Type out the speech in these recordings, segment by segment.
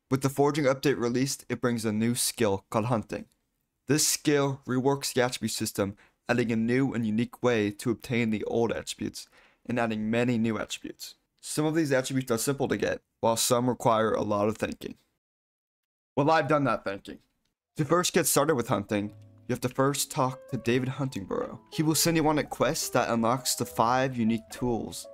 With the foraging update released, it brings a new skill called hunting. This skill reworks the attribute system, adding a new and unique way to obtain the old attributes, and adding many new attributes. Some of these attributes are simple to get, while some require a lot of thinking. Well, I've done that thinking. To first get started with hunting, you have to first talk to David Huntingborough. He will send you on a quest that unlocks the 5 unique tools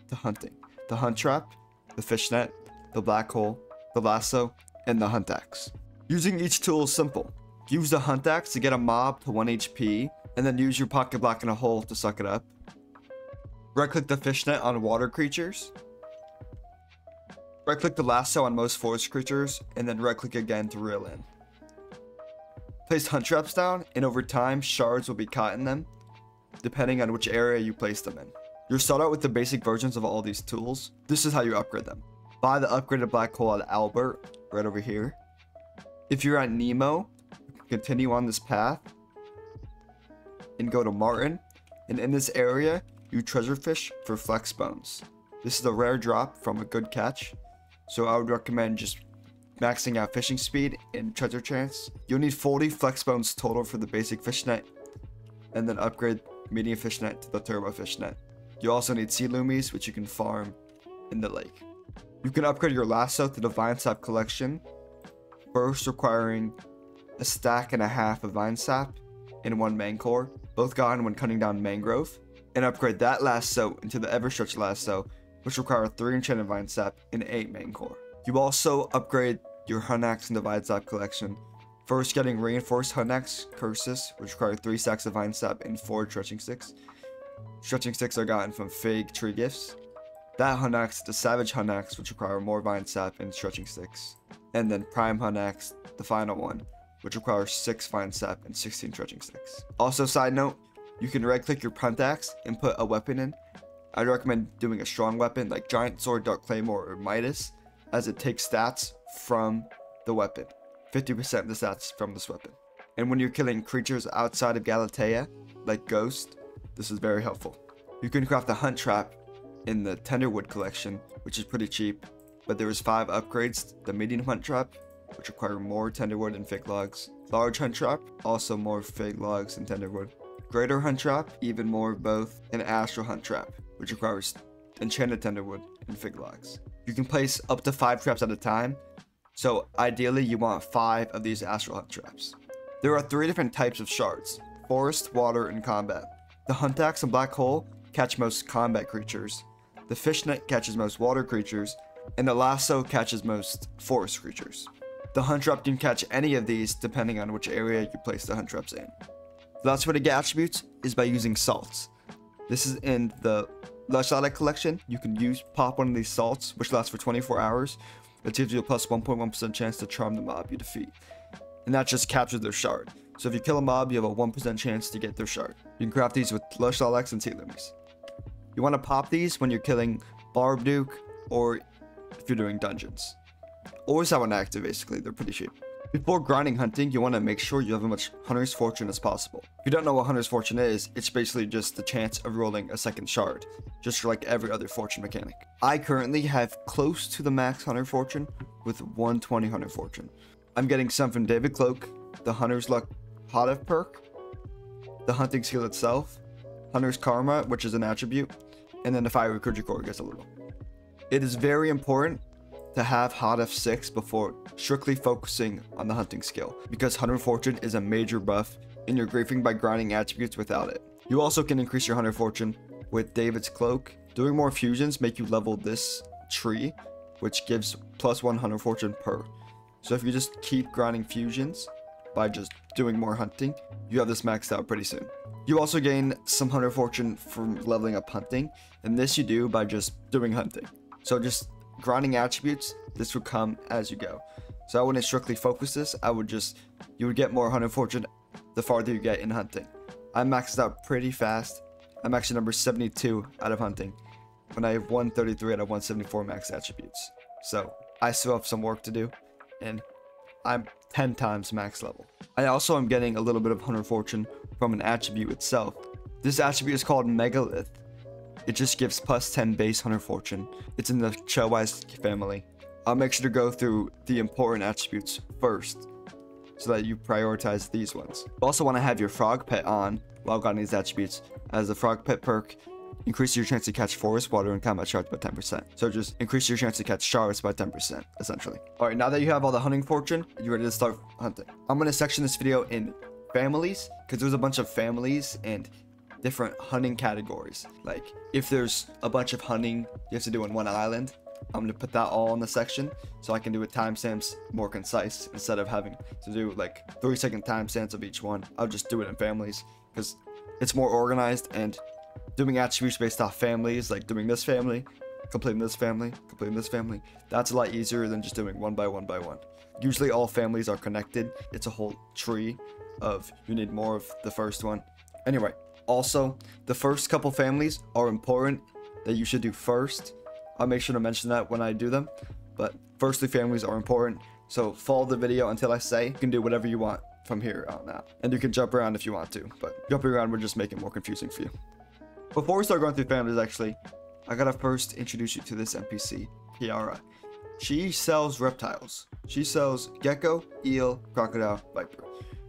to hunting: the hunt trap, the fishnet, the black hole, the lasso, and the hunt axe. Using each tool is simple. Use the hunt axe to get a mob to 1 HP, and then use your pocket block in a hole to suck it up. Right click the fishnet on water creatures. Right click the lasso on most forest creatures, and then right click again to reel in. Place hunt traps down, and over time, shards will be caught in them, depending on which area you place them in. You'll start out with the basic versions of all these tools. This is how you upgrade them. Buy the upgraded black hole at Albert, right over here. If you're at Nemo, you can continue on this path and go to Martin, and in this area, you treasure fish for flex bones. This is a rare drop from a good catch, so I would recommend just maxing out fishing speed and treasure chance. You'll need 40 flex bones total for the basic fishnet, and then upgrade medium fishnet to the turbo fishnet. You also need sea loomies, which you can farm in the lake. You can upgrade your lasso to the vine sap collection, first requiring a stack and a half of vine sap and 1 mancore, both gotten when cutting down mangrove, and upgrade that lasso into the Everstretch lasso, which require 3 enchanted vine sap and 8 mancore. You also upgrade your hunt axe in the vine sap collection, first getting reinforced hunt axe curses, which require 3 stacks of vine sap and 4 stretching sticks. Stretching sticks are gotten from fig tree gifts. That hunt axe, the savage hunt axe, which require more vine sap and stretching sticks. And then prime hunt axe, the final one, which requires 6 vine sap and 16 stretching sticks. Also, side note, you can right click your hunt axe and put a weapon in. I'd recommend doing a strong weapon like giant sword, dark claymore, or Midas, as it takes stats from the weapon. 50% of the stats from this weapon. And when you're killing creatures outside of Galatea, like Ghost, this is very helpful. You can craft a hunt trap in the Tenderwood collection, which is pretty cheap, but there is 5 upgrades: the medium hunt trap, which require more tenderwood and fig logs; large hunt trap, also more fig logs and tenderwood; greater hunt trap, even more of both; and astral hunt trap, which requires enchanted tenderwood and fig logs. You can place up to 5 traps at a time, so ideally you want 5 of these astral hunt traps. There are 3 different types of shards: forest, water, and combat. The hunt axe and black hole catch most combat creatures, the fishnet catches most water creatures, and the lasso catches most forest creatures. The hunt trap can catch any of these depending on which area you place the hunt traps in. The last way to get attributes is by using salts. This is in the Lush Attic collection. You can pop one of these salts, which lasts for 24 hours. It gives you a plus 1.1% chance to charm the mob you defeat. And that just captures their shard. So if you kill a mob, you have a 1% chance to get their shard. You can craft these with Lush Alex and Sea Loomies. You want to pop these when you're killing Barbduke or if you're doing dungeons. Always have one active, basically. They're pretty cheap. Before grinding hunting, you want to make sure you have as much Hunter's Fortune as possible. If you don't know what Hunter's Fortune is, it's basically just the chance of rolling a second shard, just like every other fortune mechanic. I currently have close to the max Hunter Fortune with 120 Hunter Fortune. I'm getting some from David Cloak, the Hunter's Luck Hot perk, the hunting skill itself, Hunter's Karma, which is an attribute, and then the Fiery Recruiter Core gets a little. It is very important to have Hot F6 before strictly focusing on the hunting skill, because Hunter Fortune is a major buff and you're griefing by grinding attributes without it. You also can increase your Hunter Fortune with David's Cloak. Doing more fusions make you level this tree, which gives plus 1 Hunter Fortune per. So if you just keep grinding fusions by just doing more hunting, you have this maxed out pretty soon. You also gain some Hunter Fortune from leveling up hunting, and this you do by just doing hunting. So just grinding attributes, this would come as you go. So I wouldn't strictly focus this, you would get more Hunter Fortune the farther you get in hunting. I maxed out pretty fast. I'm actually number 72 out of hunting, when I have 133 out of 174 max attributes. So I still have some work to do, and I'm 10 times max level. I also am getting a little bit of Hunter Fortune from an attribute itself. This attribute is called Megalith. It just gives plus 10 base Hunter Fortune. It's in the Eel Family. I'll make sure to go through the important attributes first, so that you prioritize these ones. You also want to have your frog pet on while guarding these attributes, as the frog pet perk increases your chance to catch forest water and combat shards by 10%. So just increase your chance to catch shards by 10%, essentially. Alright, now that you have all the hunting fortune, you're ready to start hunting. I'm going to section this video in families, because there's a bunch of families and different hunting categories. Like, if there's a bunch of hunting you have to do on one island, I'm going to put that all in the section so I can do it timestamps more concise instead of having to do like 3-second timestamps of each one. I'll just do it in families because it's more organized, and doing attributes based off families, like doing this family, completing this family, completing this family, that's a lot easier than just doing one by one by one. Usually all families are connected. It's a whole tree of you need more of the first one. Anyway, also the first couple families are important that you should do first. I'll make sure to mention that when I do them, but first 3 families are important. So follow the video until I say. You can do whatever you want from here on out, and you can jump around if you want to, but jumping around would just make it more confusing for you. Before we start going through families, actually, I gotta first introduce you to this NPC, Kiara. She sells reptiles. She sells gecko, eel, crocodile, viper.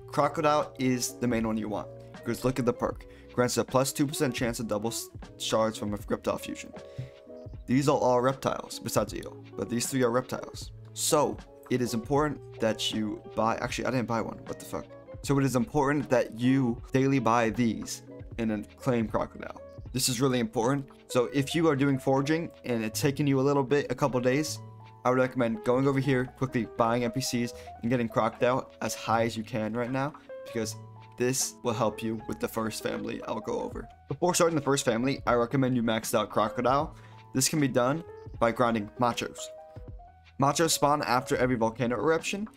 Crocodile is the main one you want, because look at the perk. Grants a plus 2% chance of double shards from a reptile fusion. These are all reptiles, besides eel, but these 3 are reptiles. So, it is important that you buy... Actually, I didn't buy one. What the fuck? So, it is important that you daily buy these and then claim crocodile. This is really important. So, if you are doing foraging and it's taking you a couple days, I would recommend going over here, quickly buying NPCs and getting crocodile as high as you can right now, because this will help you with the first family I'll go over. Before starting the first family, I recommend you max out crocodile. This can be done by grinding machos. Machos spawn after every volcano eruption.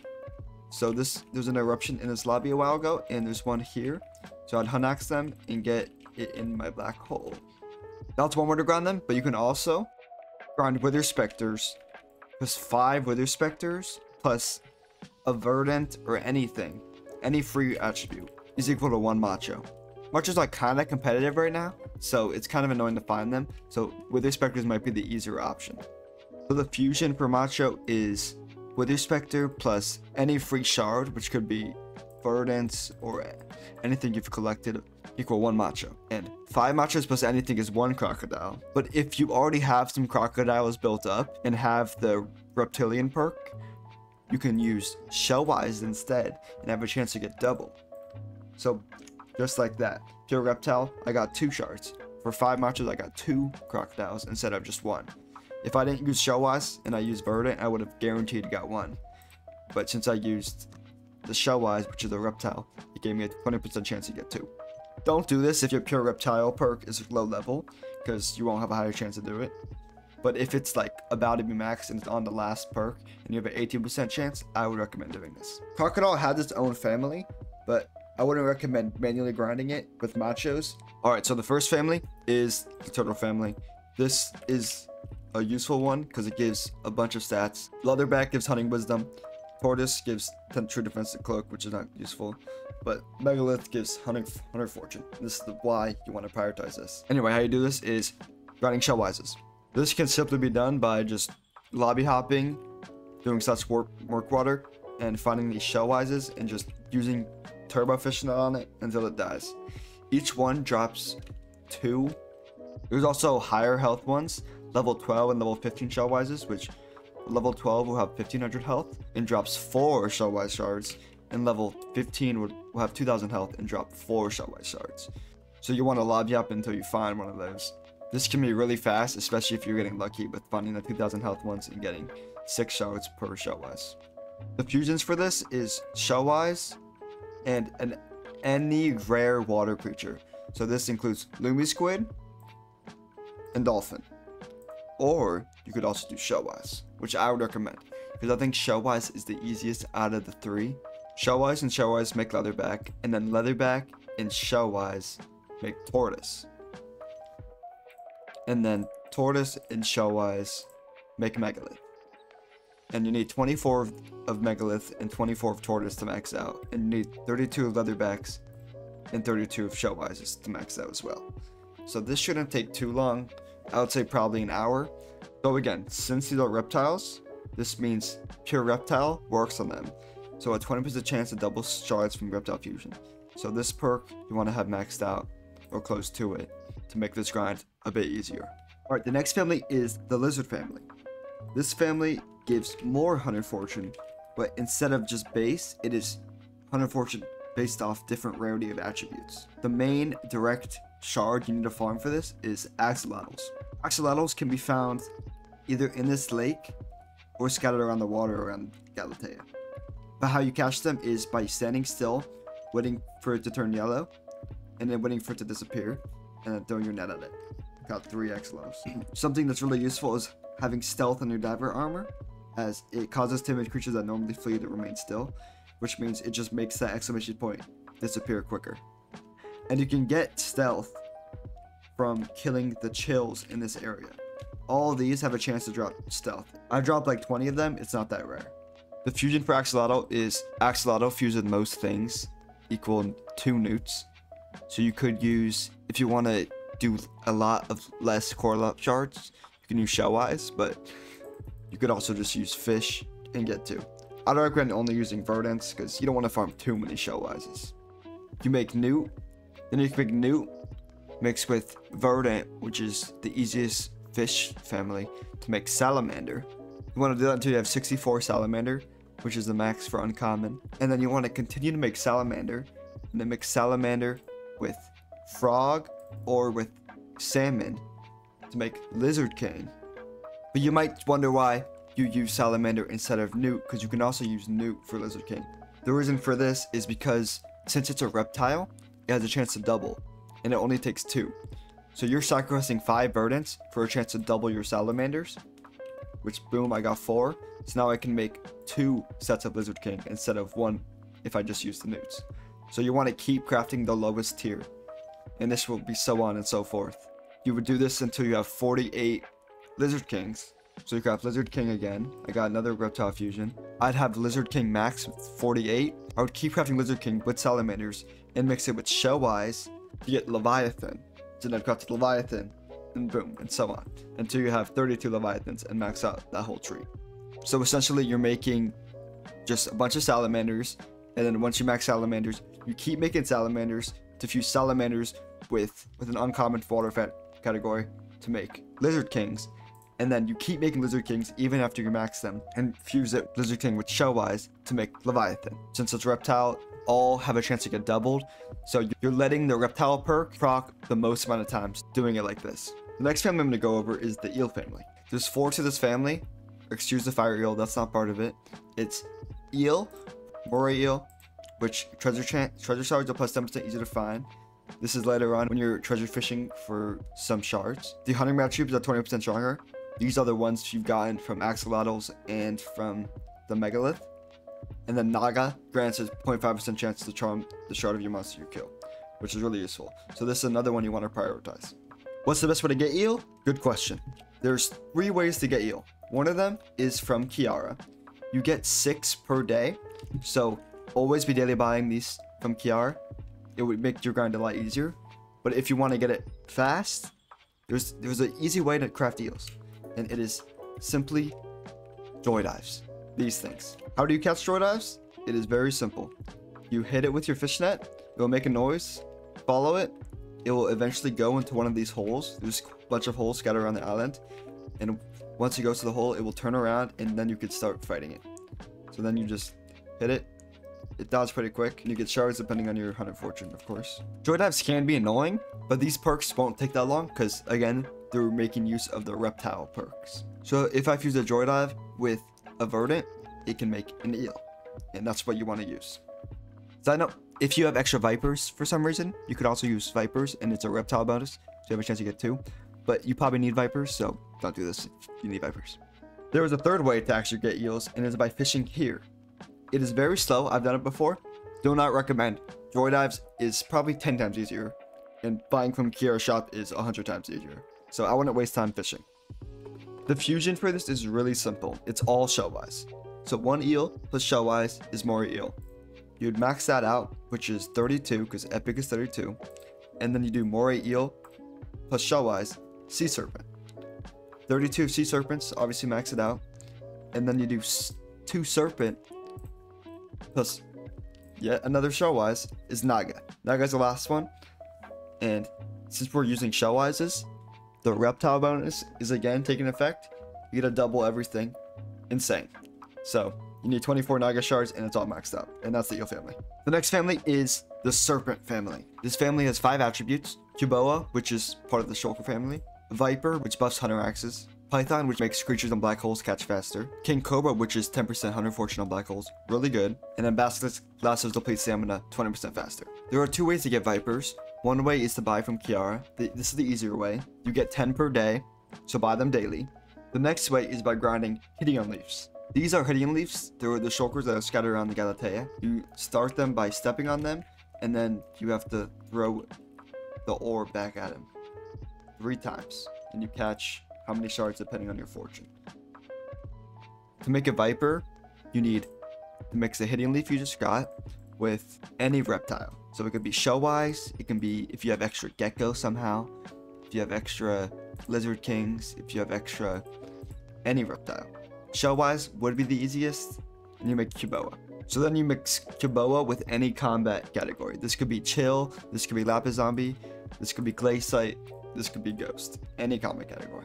So there's an eruption in this lobby a while ago, and there's one here. So I'd hunt axe them and get it in my black hole. That's one way to grind them, but you can also grind wither specters. Plus 5 wither specters plus a verdant or anything, any free attribute is equal to 1 macho. Machos are kind of competitive right now, so it's kind of annoying to find them. So wither specters might be the easier option. So the fusion for macho is wither specter plus any free shard, which could be verdants or anything you've collected, equal 1 macho. And 5 machos plus anything is 1 crocodile. But if you already have some crocodiles built up and have the reptilian perk, you can use shellwise instead and have a chance to get double. So just like that, pure reptile, I got 2 shards. For 5 machos, I got 2 crocodiles instead of just 1. If I didn't use shellwise and I used verdant, I would have guaranteed got 1. But since I used the shellwise, which is the reptile, it gave me a 20% chance to get 2. Don't do this if your pure reptile perk is low level, because you won't have a higher chance to do it. But if it's like about to be maxed and it's on the last perk and you have an 18% chance, I would recommend doing this. Crocodile has its own family, but I wouldn't recommend manually grinding it with machos. Alright, so the first family is the turtle family. This is a useful one because it gives a bunch of stats. Leatherback gives hunting wisdom. Tortoise gives true defense to cloak, which is not useful. But Megalith gives hunter fortune. This is why you want to prioritize this. Anyway, how you do this is grinding shellwises. This can simply be done by just lobby hopping, doing such work water, and finding these shellwises and just using turbo fishing on it until it dies. Each one drops 2. There's also higher health ones, level 12 and level 15 shellwises, which level 12 will have 1500 health and drops 4 shellwise shards, and level 15 will have 2000 health and drop 4 shellwise shards. So you want to lobby up until you find one of those. This can be really fast, especially if you're getting lucky with finding the 2000 health ones and getting 6 shards per shellwise. The fusions for this is shellwise and any rare water creature. So this includes Lumi squid and dolphin. Or you could also do shellwise, which I would recommend, because I think shellwise is the easiest out of the 3. Shellwise and shellwise make leatherback, and then leatherback and shellwise make tortoise. And then tortoise and shellwise make megalith. And you need 24 of megalith and 24 of tortoise to max out. And you need 32 of leatherbacks and 32 of shellwises to max out as well. So this shouldn't take too long. I would say probably an hour. So again, since these are reptiles, This means pure Reptile works on them. So a 20% chance to double Shards from Reptile Fusion. So this perk you want to have maxed out or close to it to make this grind a bit easier. Alright, the next family is the Lizard Family. This family gives more Hunter Fortune, but instead of just base, it is Hunter Fortune based off different rarity of attributes. The main direct shard you need to farm for this is Axolotls. Axolotls can be found either in this lake or scattered around the water around Galatea. But how you catch them is by standing still, waiting for it to turn yellow, and then waiting for it to disappear, and then throwing your net at it. Got 3 Axolotls. Something that's really useful is having stealth on your diver armor, as it causes timid creatures that normally flee to remain still, which means it just makes that exclamation point disappear quicker. And you can get stealth from killing the chills in this area. All these have a chance to drop stealth. I've dropped like 20 of them, it's not that rare. The fusion for Axolotl is Axolotl fuse with most things, equal 2 newts. So you could use, if you want to do a lot of less core shards, you can use shell eyes, but you could also just use fish and get 2. I'd recommend only using verdants because you don't want to farm too many shell eyes. You make newt, then you can make newt mixed with verdant, which is the easiest fish family, to make salamander. You want to do that until you have 64 salamander, which is the max for uncommon. And then you want to continue to make salamander, and then mix salamander with frog or with salmon to make lizard king. But you might wonder why you use salamander instead of newt, because you can also use newt for lizard king. The reason for this is because since it's a reptile, it has a chance to double, and it only takes 2. So you're sacrificing 5 verdants for a chance to double your salamanders, which boom, I got 4. So now I can make 2 sets of lizard king instead of 1 if I just use the newts. So you want to keep crafting the lowest tier, and this will be so on and so forth. You would do this until you have 48 lizard kings. So you craft lizard king again. I got another reptile fusion. I'd have lizard king max with 48. I would keep crafting lizard king with salamanders and mix it with shell eyes to get leviathan. So then I've crafted leviathan, and boom, and so on, until you have 32 leviathans and max out that whole tree. So essentially you're making just a bunch of salamanders, and then once you max salamanders, you keep making salamanders to fuse salamanders with an uncommon water category to make lizard kings, and then you keep making lizard kings even after you max them, and fuse it lizard king with shell eyes to make leviathan. Since it's reptile, all have a chance to get doubled, so you're letting the reptile perk proc the most amount of times doing it like this. The next family I'm going to go over is the eel family. There's 4 to this family. Excuse the fire eel, that's not part of it. It's eel, moray eel, which treasure shards are plus 10% easier to find. This is later on when you're treasure fishing for some shards. The hunting attributes are 20% stronger. These are the ones you've gotten from axolotls and from the megalith. And then Naga grants a 0.5% chance to charm the shard of your monster you kill, which is really useful. So this is another one you want to prioritize. What's the best way to get eel? Good question. There's 3 ways to get eel. One of them is from Kiara. You get 6 per day, so always be daily buying these from Kiara. It would make your grind a lot easier. But if you want to get it fast, there's an easy way to craft eels, and it is simply joy dives. These things. How do you catch joy dives? It is very simple. You hit it with your fish net, it will make a noise, follow it, it will eventually go into one of these holes. There's a bunch of holes scattered around the island, and once it goes to the hole, it will turn around, and then you could start fighting it. So then you just hit it, it dies pretty quick, and you get shards depending on your hunter fortune, of course. Joy dives can be annoying, but these perks won't take that long, because again, they're making use of the reptile perks. So if I fuse a joy dive with a verdant, it can make an eel, and that's what you want to use. Side note, if you have extra vipers for some reason, you could also use vipers, and it's a reptile bonus, so you have a chance to get 2, but you probably need vipers, so don't do this if you need vipers. There is a third way to actually get eels, and it's by fishing here. It is very slow. I've done it before. Do not recommend. Joy dives is probably 10 times easier, and buying from Kiara's shop is 100 times easier, so I wouldn't waste time fishing. The fusion for this is really simple. It's all shell-wise. So 1 eel plus shell-wise is more eel. You'd max that out, which is 32, because epic is 32. And then you do moray eel plus shell-wise sea serpent. 32 sea serpents, obviously max it out. and then you do 2 Serpent, plus yet another Shellwise is Naga. Naga's the last one, and since we're using Shellwises, the Reptile bonus is again taking effect. You get to double everything. Insane. So you need 24 Naga shards and it's all maxed out. And that's the Eel family. The next family is the Serpent Family. This family has 5 attributes. Cuboa, which is part of the Shulker family. Viper, which buffs Hunter Axes. Python, which makes creatures on black holes catch faster. King Cobra, which is 10% Hunter Fortune on black holes. Really good. And then Basilisk Lassos deplete stamina 20% faster. There are 2 ways to get Vipers. One way is to buy from Kiara. This is the easier way. You get 10 per day, so buy them daily. The next way is by grinding Hypixel Leaves. These are Hypixel Leaves. They're the shulkers that are scattered around the Galatea. You start them by stepping on them, and then you have to throw the ore back at him 3 times, and you catch how many shards depending on your fortune. To make a Viper, you need to mix the Hypixel Leaf you just got with any reptile. So it could be Shellwise, it can be if you have extra Gecko somehow, if you have extra Lizard Kings, if you have extra any reptile. Shellwise would be the easiest, and you make Cuboa. So then you mix Cuboa with any combat category. This could be Chill, this could be Lapis Zombie, this could be Glaciate, this could be Ghost. Any combat category.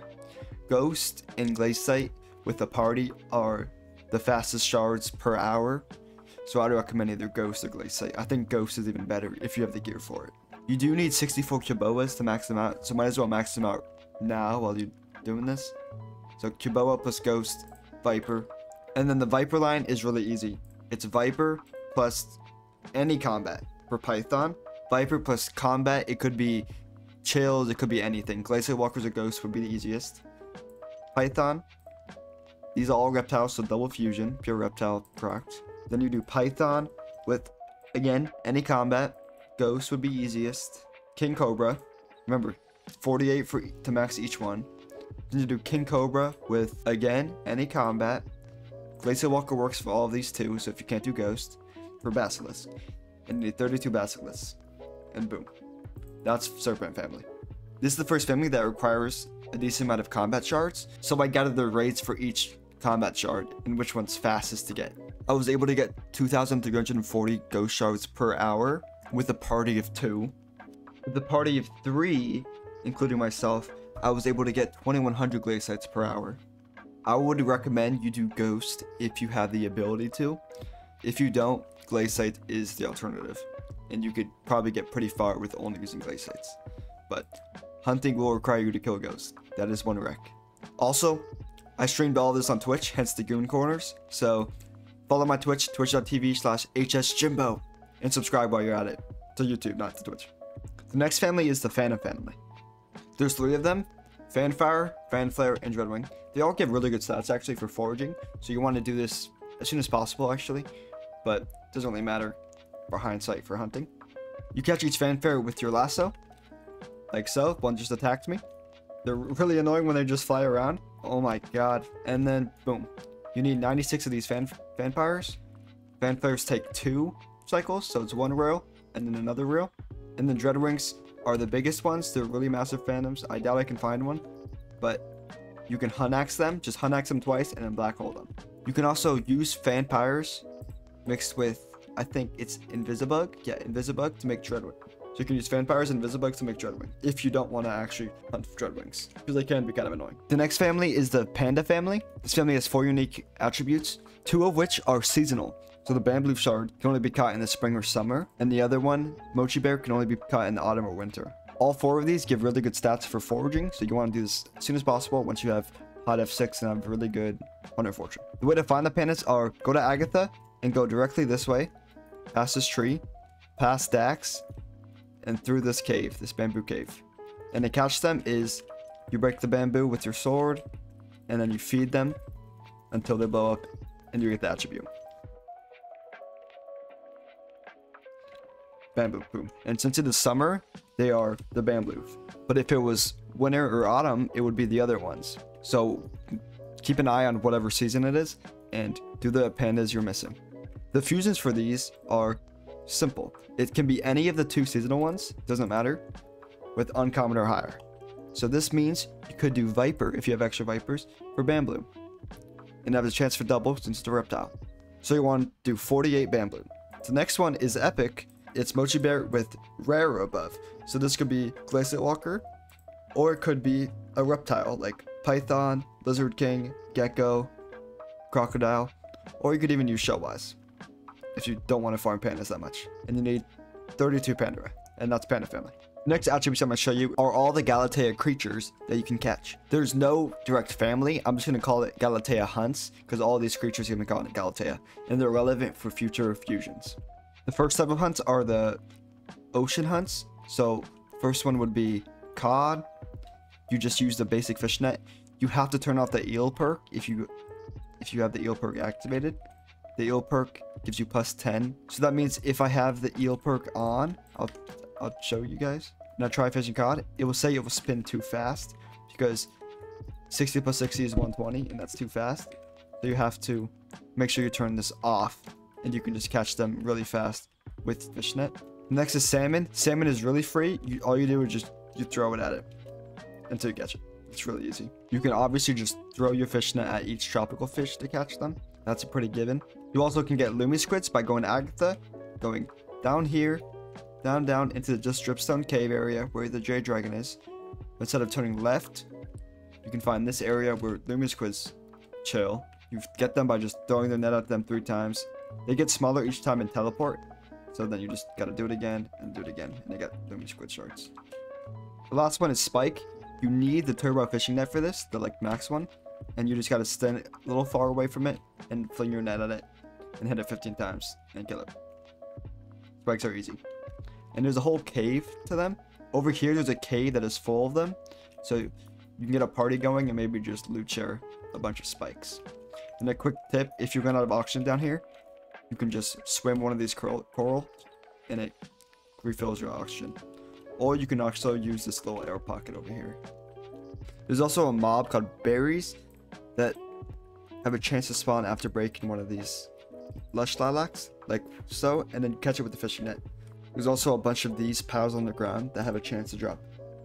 Ghost and Glaciate with a party are the fastest shards per hour. So I'd recommend either Ghost or Glaciate. I think Ghost is even better if you have the gear for it. You do need 64 Cuboas to max them out, so might as well max them out now while you're doing this. So Cuboa plus Ghost, Viper. And then the Viper line is really easy. It's Viper plus any combat. For Python, Viper plus combat, it could be Chills, it could be anything. Glaciate Walkers or Ghosts would be the easiest. Python, these are all reptiles, so double fusion, pure reptile procs. Then you do Python with, again, any combat. Ghost would be easiest. King Cobra, remember, 48 to max each one. Then you do King Cobra with, again, any combat. Glaciate Walker works for all of these too, so if you can't do Ghost, for Basilisk. And you need 32 Basilisks. And boom. That's Serpent Family. This is the first family that requires a decent amount of combat shards, so I gathered the rates for each combat shard and which one's fastest to get. I was able to get 2,340 ghost shards per hour with a party of 2. With a party of 3, including myself, I was able to get 2,100 Glaciates per hour. I would recommend you do Ghost if you have the ability to. If you don't, Glaciate is the alternative, and you could probably get pretty far with only using Glaciates. But hunting will require you to kill a Ghost. That is one rec. Also, I streamed all of this on Twitch, hence the Goon Corners, so follow my Twitch, twitch.tv/hsjimbo, and subscribe while you're at it. To YouTube, not to Twitch. The next family is the Panda Family. There's 3 of them: Fanfire, Fanflare, and Dreadwing. They all give really good stats actually for foraging, so you want to do this as soon as possible actually, but it doesn't really matter for hindsight for hunting. You catch each Fanfare with your lasso, like so. One just attacked me. They're really annoying when they just fly around. Oh my god. And then boom. You need 96 of these Fanfires. Fanflares take 2 cycles, so it's 1 reel and then another reel. And then Dreadwings are the biggest ones. They're really massive phantoms. I doubt I can find one, but you can Hunt Axe them. Just Hunt Axe them twice and then Black Hole them. You can also use Fanfires mixed with, I think it's Invisibug. Yeah, Invisibug to make Dreadwing. So you can use Fanfires and Invisibug to make Dreadwing if you don't want to actually hunt Dreadwings, because they can be kind of annoying. The next family is the Panda Family. This family has 4 unique attributes, 2 of which are seasonal. So the Bamboo Shard can only be caught in the spring or summer, and the other one, Mochi Bear, can only be caught in the autumn or winter. All 4 of these give really good stats for foraging, so you want to do this as soon as possible once you have hot F6 and have really good Hunter Fortune. The way to find the pandas are go to Agatha and go directly this way, past this tree, past Dax, and through this cave, this bamboo cave. And to catch them is you break the bamboo with your sword, and then you feed them until they blow up, and you get the attribute. Bamboo, boom. And since it is summer, they are the bamboo. But if it was winter or autumn, it would be the other ones. So keep an eye on whatever season it is, and do the pandas you're missing. The fusions for these are simple. It can be any of the 2 seasonal ones, doesn't matter, with uncommon or higher. So this means you could do Viper if you have extra Vipers for Bamboo. and have a chance for double since it's a reptile. So you want to do 48 bamboo. The next one is epic. It's Mochi Bear with rare above. So this could be Skyblocker, or it could be a reptile like Python, Lizard King, Gecko, Crocodile, or you could even use Shellwise if you don't want to farm pandas that much. And you need 32 panda, and that's Panda Family. Next attributes I'm going to show you are all the Galatea creatures that you can catch. There's no direct family. I'm just going to call it Galatea Hunts because all these creatures are going to be called Galatea, and they're relevant for future fusions. The first type of hunts are the ocean hunts. So first one would be cod. You just use the basic fish net. You have to turn off the eel perk if you have the eel perk activated. The eel perk gives you plus 10. So that means if I have the eel perk on, I'll show you guys. Now try fishing cod. It will say it will spin too fast because 60 plus 60 is 120, and that's too fast. So you have to make sure you turn this off, and you can just catch them really fast with fishnet. Next is salmon. Salmon is really free. All you do is just you throw it at it until you catch it. It's really easy. You can obviously just throw your fishnet at each tropical fish to catch them. That's a pretty given. You also can get Lumi squids by going to Agatha, going down here, down into the just dripstone cave area where the Jade Dragon is. Instead of turning left, you can find this area where Lumi squids chill. You get them by just throwing the net at them 3 times. They get smaller each time and teleport. So then you just gotta do it again and do it again, and you get Lumi squid shards. The last one is spike. You need the turbo fishing net for this, the like max one, and you just gotta stand a little far away from it and fling your net at it and hit it 15 times and kill it. Spikes are easy. And there's a whole cave to them. Over here there's a cave that is full of them, so you can get a party going and maybe just loot share a bunch of spikes. And a quick tip, if you run out of oxygen down here, you can just swim one of these coral and it refills your oxygen. Or you can also use this little air pocket over here. There's also a mob called berries that have a chance to spawn after breaking one of these lush lilacs, like so, and then catch it with the fishing net. There's also a bunch of these piles on the ground that have a chance to drop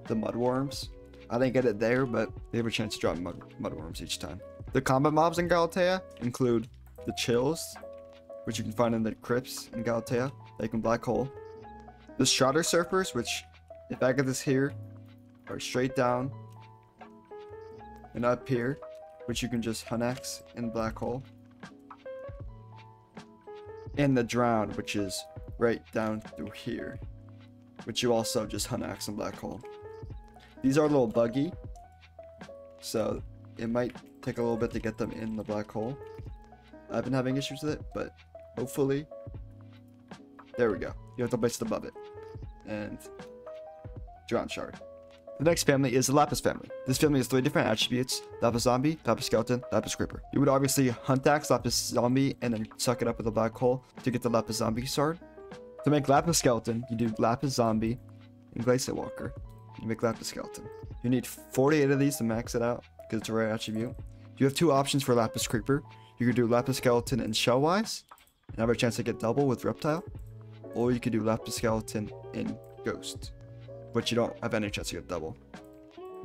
the mudworms. I didn't get it there, but they have a chance to drop mudworms each time. The combat mobs in Galatea include the chills, which you can find in the crypts in Galatea, like in Black Hole. The Strider surfers, which if I get this here, are straight down and up here, which you can just hunt axe in Black Hole. And the drowned, which is right down through here, which you also just hunt axe in Black Hole. These are a little buggy, so it might take a little bit to get them in the Black Hole. I've been having issues with it, but hopefully, there we go. You have to place it above it, and drown shard. The next family is the Lapis Family. This family has 3 different attributes: Lapis Zombie, Lapis Skeleton, Lapis Creeper. You would obviously hunt axe Lapis Zombie and then suck it up with a Black Hole to get the Lapis Zombie shard. To make Lapis Skeleton, you do Lapis Zombie and Galatea Walker. You make Lapis Skeleton. You need 48 of these to max it out because it's a rare attribute. You have 2 options for Lapis Creeper. You could do Lapis Skeleton and Shellwise and have a chance to get double with Reptile, or you could do Lapis Skeleton and Ghost, but you don't have any chance to get double.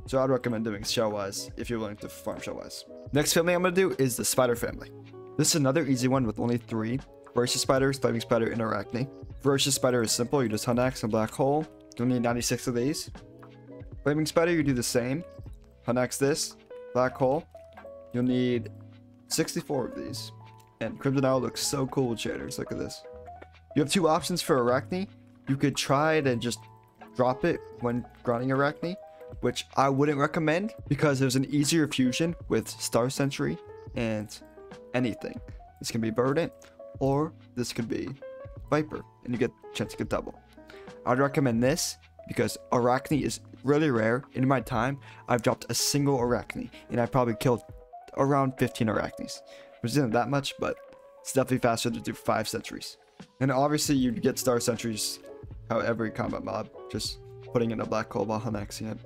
So I'd recommend doing Shellwise if you're willing to farm Shellwise. Next family I'm going to do is the Spider Family. This is another easy one with only 3. Voracious Spider, Flaming Spider, and Arachne. Voracious Spider is simple. You just hunt axe and Black Hole. You'll need 96 of these. Flaming Spider, you do the same. Hunt axe this, Black Hole. You'll need 64 of these. And Crimson Owl looks so cool with shaders. Look at this. You have 2 options for Arachne. You could try to just drop it when grinding Arachne, which I wouldn't recommend because there's an easier fusion with Star Sentry and anything. This can be Verdant, or this could be Viper, and you get a chance to get double. I'd recommend this because Arachne is really rare. In my time, I've dropped a single Arachne, and I probably killed around 15 Arachnes, which isn't that much, but it's definitely faster to do 5 sentries. And obviously, you get Star Sentries how every combat mob, just putting in a Black Hole while hunting it.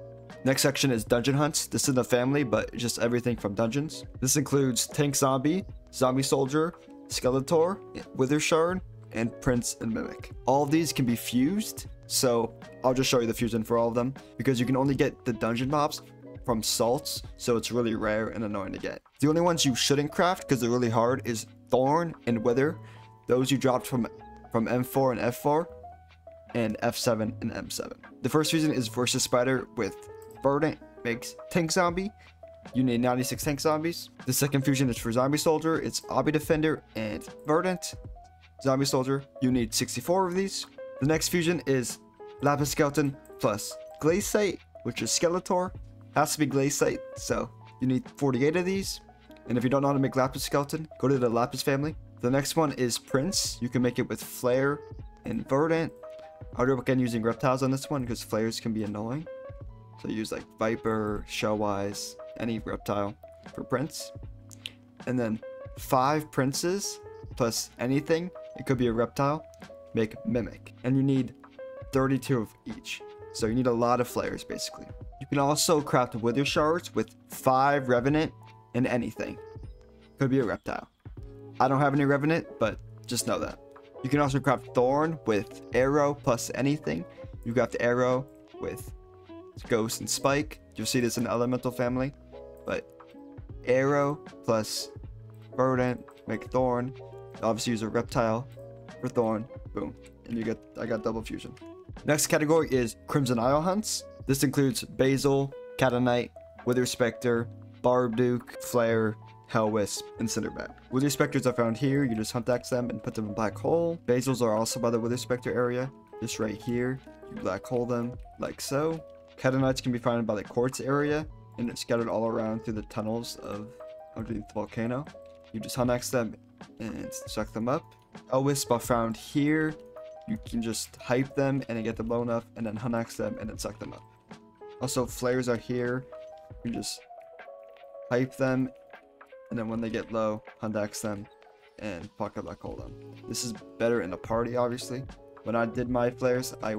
Next section is Dungeon Hunts. This is the family, but just everything from dungeons. This includes Tank Zombie, Zombie Soldier, Skeletor, Wither Shard, and Prince and Mimic. All of these can be fused, so I'll just show you the fusion for all of them, because you can only get the dungeon mobs from salts, so it's really rare and annoying to get. The only ones you shouldn't craft because they're really hard is Thorn and Wither. Those you dropped from M4 and F4, and F7 and M7. The first fusion is Versus Spider with Verdant makes Tank Zombie. You need 96 Tank Zombies. The second fusion is for Zombie Soldier. It's Obby Defender and Verdant. Zombie Soldier, you need 64 of these. The next fusion is Lapis Skeleton plus Glaciate, which is Skeletor. Has to be Glaciate, so you need 48 of these. And if you don't know how to make Lapis Skeleton, go to the Lapis family. The next one is Prince. You can make it with Flare and Verdant. I would recommend using reptiles on this one because flares can be annoying. So use like Viper, Shellwise, any reptile for Prince. And then 5 princes plus anything, it could be a reptile, make Mimic. And you need 32 of each. So you need a lot of flares basically. You can also craft Wither Shards with 5 Revenant and anything. Could be a reptile. I don't have any Revenant, but just know that. You can also craft Thorn with Arrow plus anything. You craft Arrow with Ghost and Spike. You'll see this in the Elemental family. But Arrow plus Verdant make Thorn. Obviously use a reptile for Thorn. Boom. And I got double fusion. Next category is Crimson Isle Hunts. This includes Basil, Catanite, Wither Spectre, Barduke, Flare, Hellwisp, and Cinderbat. Wither Spectres are found here. You just hunt axe them and put them in Black Hole. Basils are also by the Wither Spectre area. Just right here. You Black Hole them like so. Catanites can be found by the Quartz area, and it's scattered all around through the tunnels underneath the volcano. You just hunt axe them and suck them up. Hellwisp are found here. You can just hype them and then get them low enough, and then hunt axe them and then suck them up. Also, flares are here. You just hype them, and then when they get low, hunt axe them and pocket Black Hole them. This is better in a party, obviously. When I did my flares, I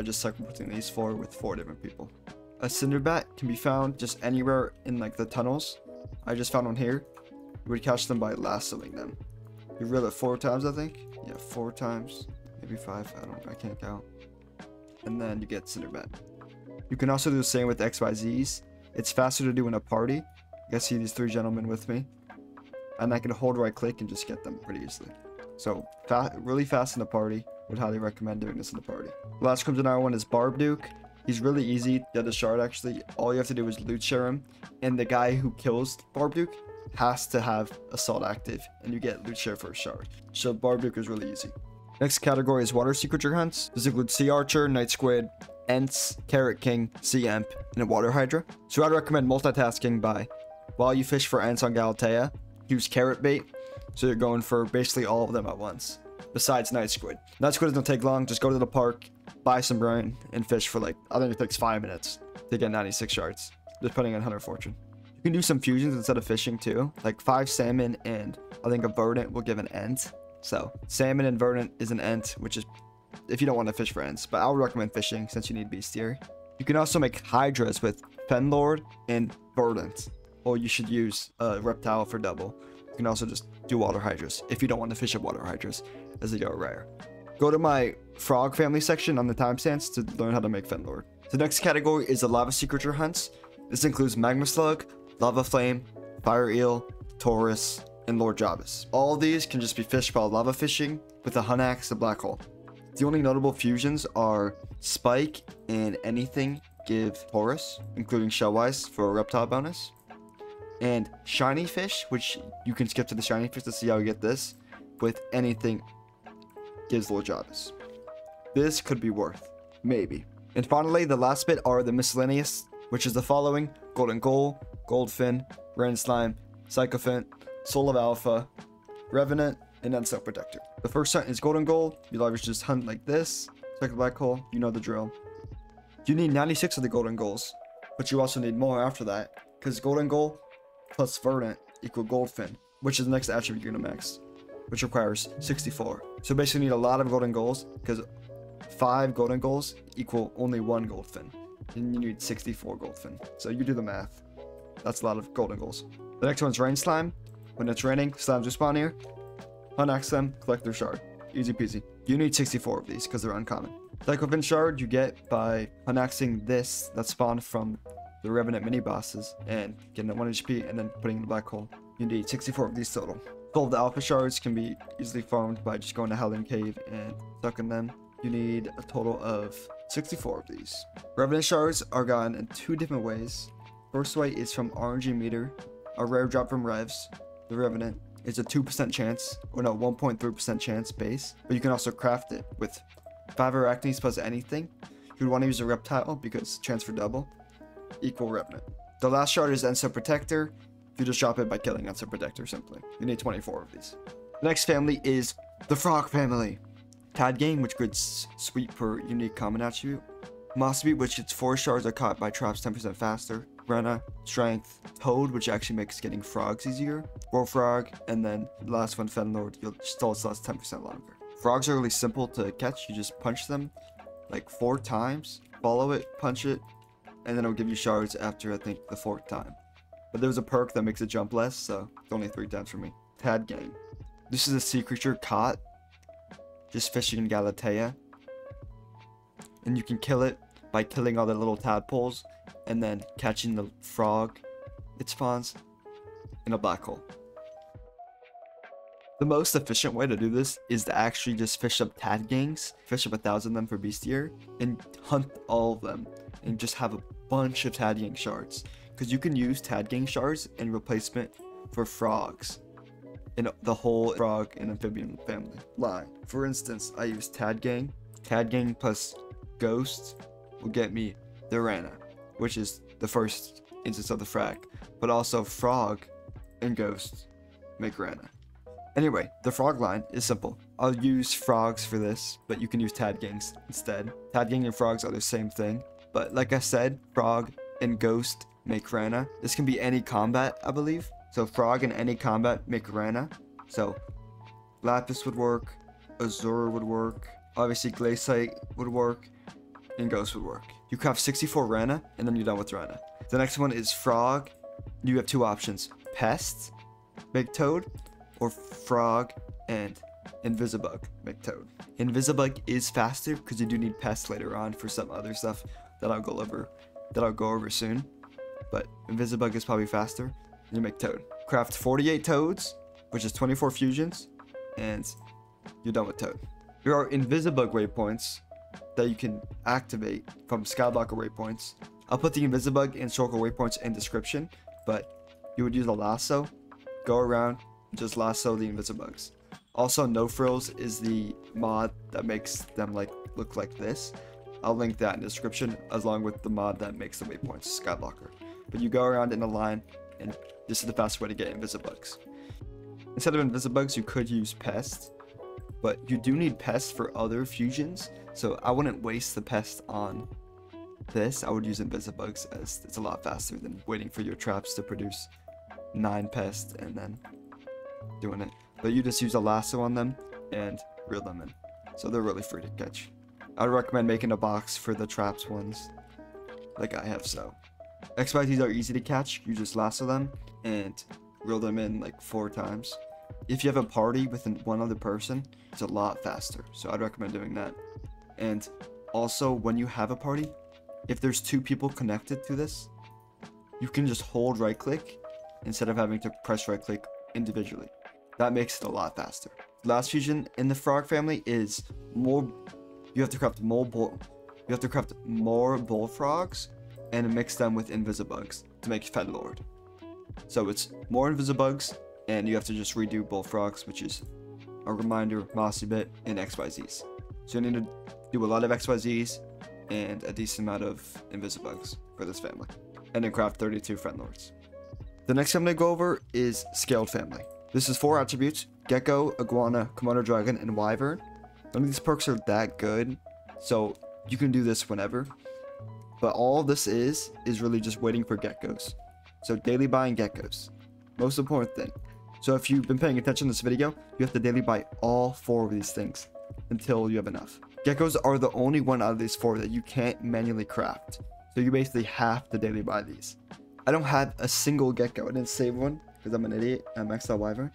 just sucked between these 4 with 4 different people. A Cinderbat can be found just anywhere in like the tunnels. I just found one here. You would catch them by lassoing them. You reel it 4 times, I think. Yeah, 4 times, maybe 5. I can't count. And then you get Cinderbat. You can also do the same with XYZs. It's faster to do in a party. You guys see these 3 gentlemen with me, and I can hold right click and just get them pretty easily. So really fast in a party. Would highly recommend doing this in the party. The last Crimson Isle one is Barduke. He's really easy. Get a shard actually. All you have to do is loot share him, and the guy who kills Barduke has to have Assault active, and you get loot share for a shard. So Barduke is really easy. Next category is Water Sea Creature Hunts. This includes Sea Archer, Night Squid, Ents, Carrot King, Sea Imp, and a Water Hydra. So I'd recommend multitasking by, while you fish for Ents on Galatea, use Carrot Bait. So you're going for basically all of them at once. Besides Night Squid. Night Squid doesn't take long. Just go to the park, buy some brine, and fish for like, I think it takes 5 minutes to get 96 shards, depending on Hunter Fortune. You can do some fusions instead of fishing too. Like 5 salmon and I think a verdant will give an Ent. So salmon and verdant is an Ent, which is if you don't want to fish for Ents. But I would recommend fishing since you need bestiary. You can also make hydras with Fenlord and verdant. Or you should use a reptile for double. You can also just do water hydras if you don't want to fish at water hydras, as they are rare. Go to my frog family section on the timestamps to learn how to make Fenlord. The next category is the Lava Sea Creature Hunts. This includes Magma Slug, Lava Flame, Fire Eel, Taurus, and Lord Jabus. All of these can just be fished while lava fishing with a hunt axe and Black Hole. The only notable fusions are Spike and anything give Taurus, including Shellwise for a reptile bonus. And Shinyfish, which you can skip to the Shinyfish to see how you get this, with anything gives Lord Jabus. This could be worth, maybe. And finally, the last bit are the miscellaneous, which is the following: Golden Goal, Goldfin, Rain Slime, Sycophant, Soul of Alpha, Revenant, and then Self Protector. The first hunt is Golden Goal. You obviously just hunt like this. Second Black Hole, you know the drill. You need 96 of the Golden Goals, but you also need more after that, because Golden Goal plus Verdant equal Goldfin, which is the next attribute you're gonna max, which requires 64. So basically you need a lot of Golden Goals, because 5 Golden Goals equal only 1 Goldfin, and you need 64 Goldfin. So you do the math. That's a lot of Golden Goals. The next one's Rain Slime. When it's raining, slimes respawn here. Hunt axe them, collect their shard. Easy peasy. You need 64 of these because they're uncommon. Sycophant shard you get by hunt axing this that spawned from the Revenant mini bosses and getting at 1 HP and then putting in the black hole. You need 64 of these total. 12 of the alpha shards can be easily farmed by just going to Howling Cave and sucking them. You need a total of 64 of these. Revenant shards are gotten in 2 different ways. First way is from RNG meter, a rare drop from Revs. The Revenant is a 2% chance, or no, 1.3% chance base, but you can also craft it with 5 arachnids plus anything. You would want to use a Reptile because chance for double equal Revenant. The last shard is Enso Protector. You just drop it by killing Enso Protector simply. You need 24 of these. The next family is the Frog Family. Tad Gang, which gets Sweep per unique common attribute. Moss Beat, which gets 4 shards are caught by traps 10% faster. Rena, Strength, Toad, which actually makes getting frogs easier. Bullfrog, and then the last one, Fenlord, you'll still last 10% longer. Frogs are really simple to catch. You just punch them like 4 times, follow it, punch it, and then it'll give you shards after I think the 4th time. But there's a perk that makes it jump less, so it's only 3 times for me. Tad Gang. This is a sea creature caught just fishing in Galatea, and you can kill it by killing all the little tadpoles and then catching the frog it spawns in a black hole. The most efficient way to do this is to actually just fish up Tad Gangs, fish up 1,000 of them for Bestiary, and hunt all of them and just have a bunch of Tad Gang shards, because you can use Tad Gang shards in replacement for frogs in the whole frog and amphibian family line. For instance, I use Tad Gang. Tad Gang plus Ghost will get me the Rana, which is the first instance of the frag, but also Frog and Ghost make Rana. Anyway, the frog line is simple. I'll use frogs for this, but you can use Tad Gangs instead. Tad Gang and frogs are the same thing, but like I said, Frog and Ghost make Rana. This can be any combat, I believe. So Frog in any combat make Rana. So Lapis would work, Azure would work, obviously Glaciate would work, and Ghost would work. You craft 64 Rana, and then you're done with Rana. The next one is Frog. You have 2 options: Pest, make Toad, or Frog and Invisibug, make Toad. Invisibug is faster because you do need Pest later on for some other stuff that I'll go over soon. But Invisibug is probably faster, and you make Toad. Craft 48 Toads, which is 24 fusions, and you're done with Toad. There are Invisibug waypoints that you can activate from Skyblocker waypoints. I'll put the Invisibug and Shulker waypoints in description, but you would use a lasso, go around, and just lasso the Invisibugs. Also, No Frills is the mod that makes them look like this. I'll link that in the description, along with the mod that makes the waypoints, Skyblocker. But you go around in a line, and this is the fastest way to get Invisibugs. Instead of Invisibugs, you could use Pest, but you do need Pest for other fusions, so I wouldn't waste the Pest on this. I would use Invisibugs, as it's a lot faster than waiting for your traps to produce 9 Pest and then doing it. But you just use a lasso on them and reel them in, so they're really free to catch. I would recommend making a box for the traps ones, like I have so. XYZs are easy to catch. You just lasso them and reel them in like 4 times. If you have a party with one other person, it's a lot faster, so I'd recommend doing that. And also, when you have a party, if there's 2 people connected to this, you can just hold right click instead of having to press right click individually. That makes it a lot faster. Last fusion in the Frog family is more. You have to craft more bullfrogs and mix them with Invisibugs to make Fenlord. So it's more Invisibugs, and you have to just redo bullfrogs, which is a reminder, Mossy Bit, and XYZs. So you need to do a lot of XYZs and a decent amount of Invisibugs for this family, and then craft 32 Fenlords. The next family to go over is Scaled Family. This is 4 attributes: Gecko, Iguana, Komodo Dragon, and Wyvern. None of these perks are that good, so you can do this whenever. But all this is really just waiting for geckos. So daily buying geckos. Most important thing. So if you've been paying attention to this video, you have to daily buy all 4 of these things until you have enough. Geckos are the only one out of these 4 that you can't manually craft. So you basically have to daily buy these. I don't have a single gecko. I didn't save one because I'm an idiot. I maxed out Wyvern.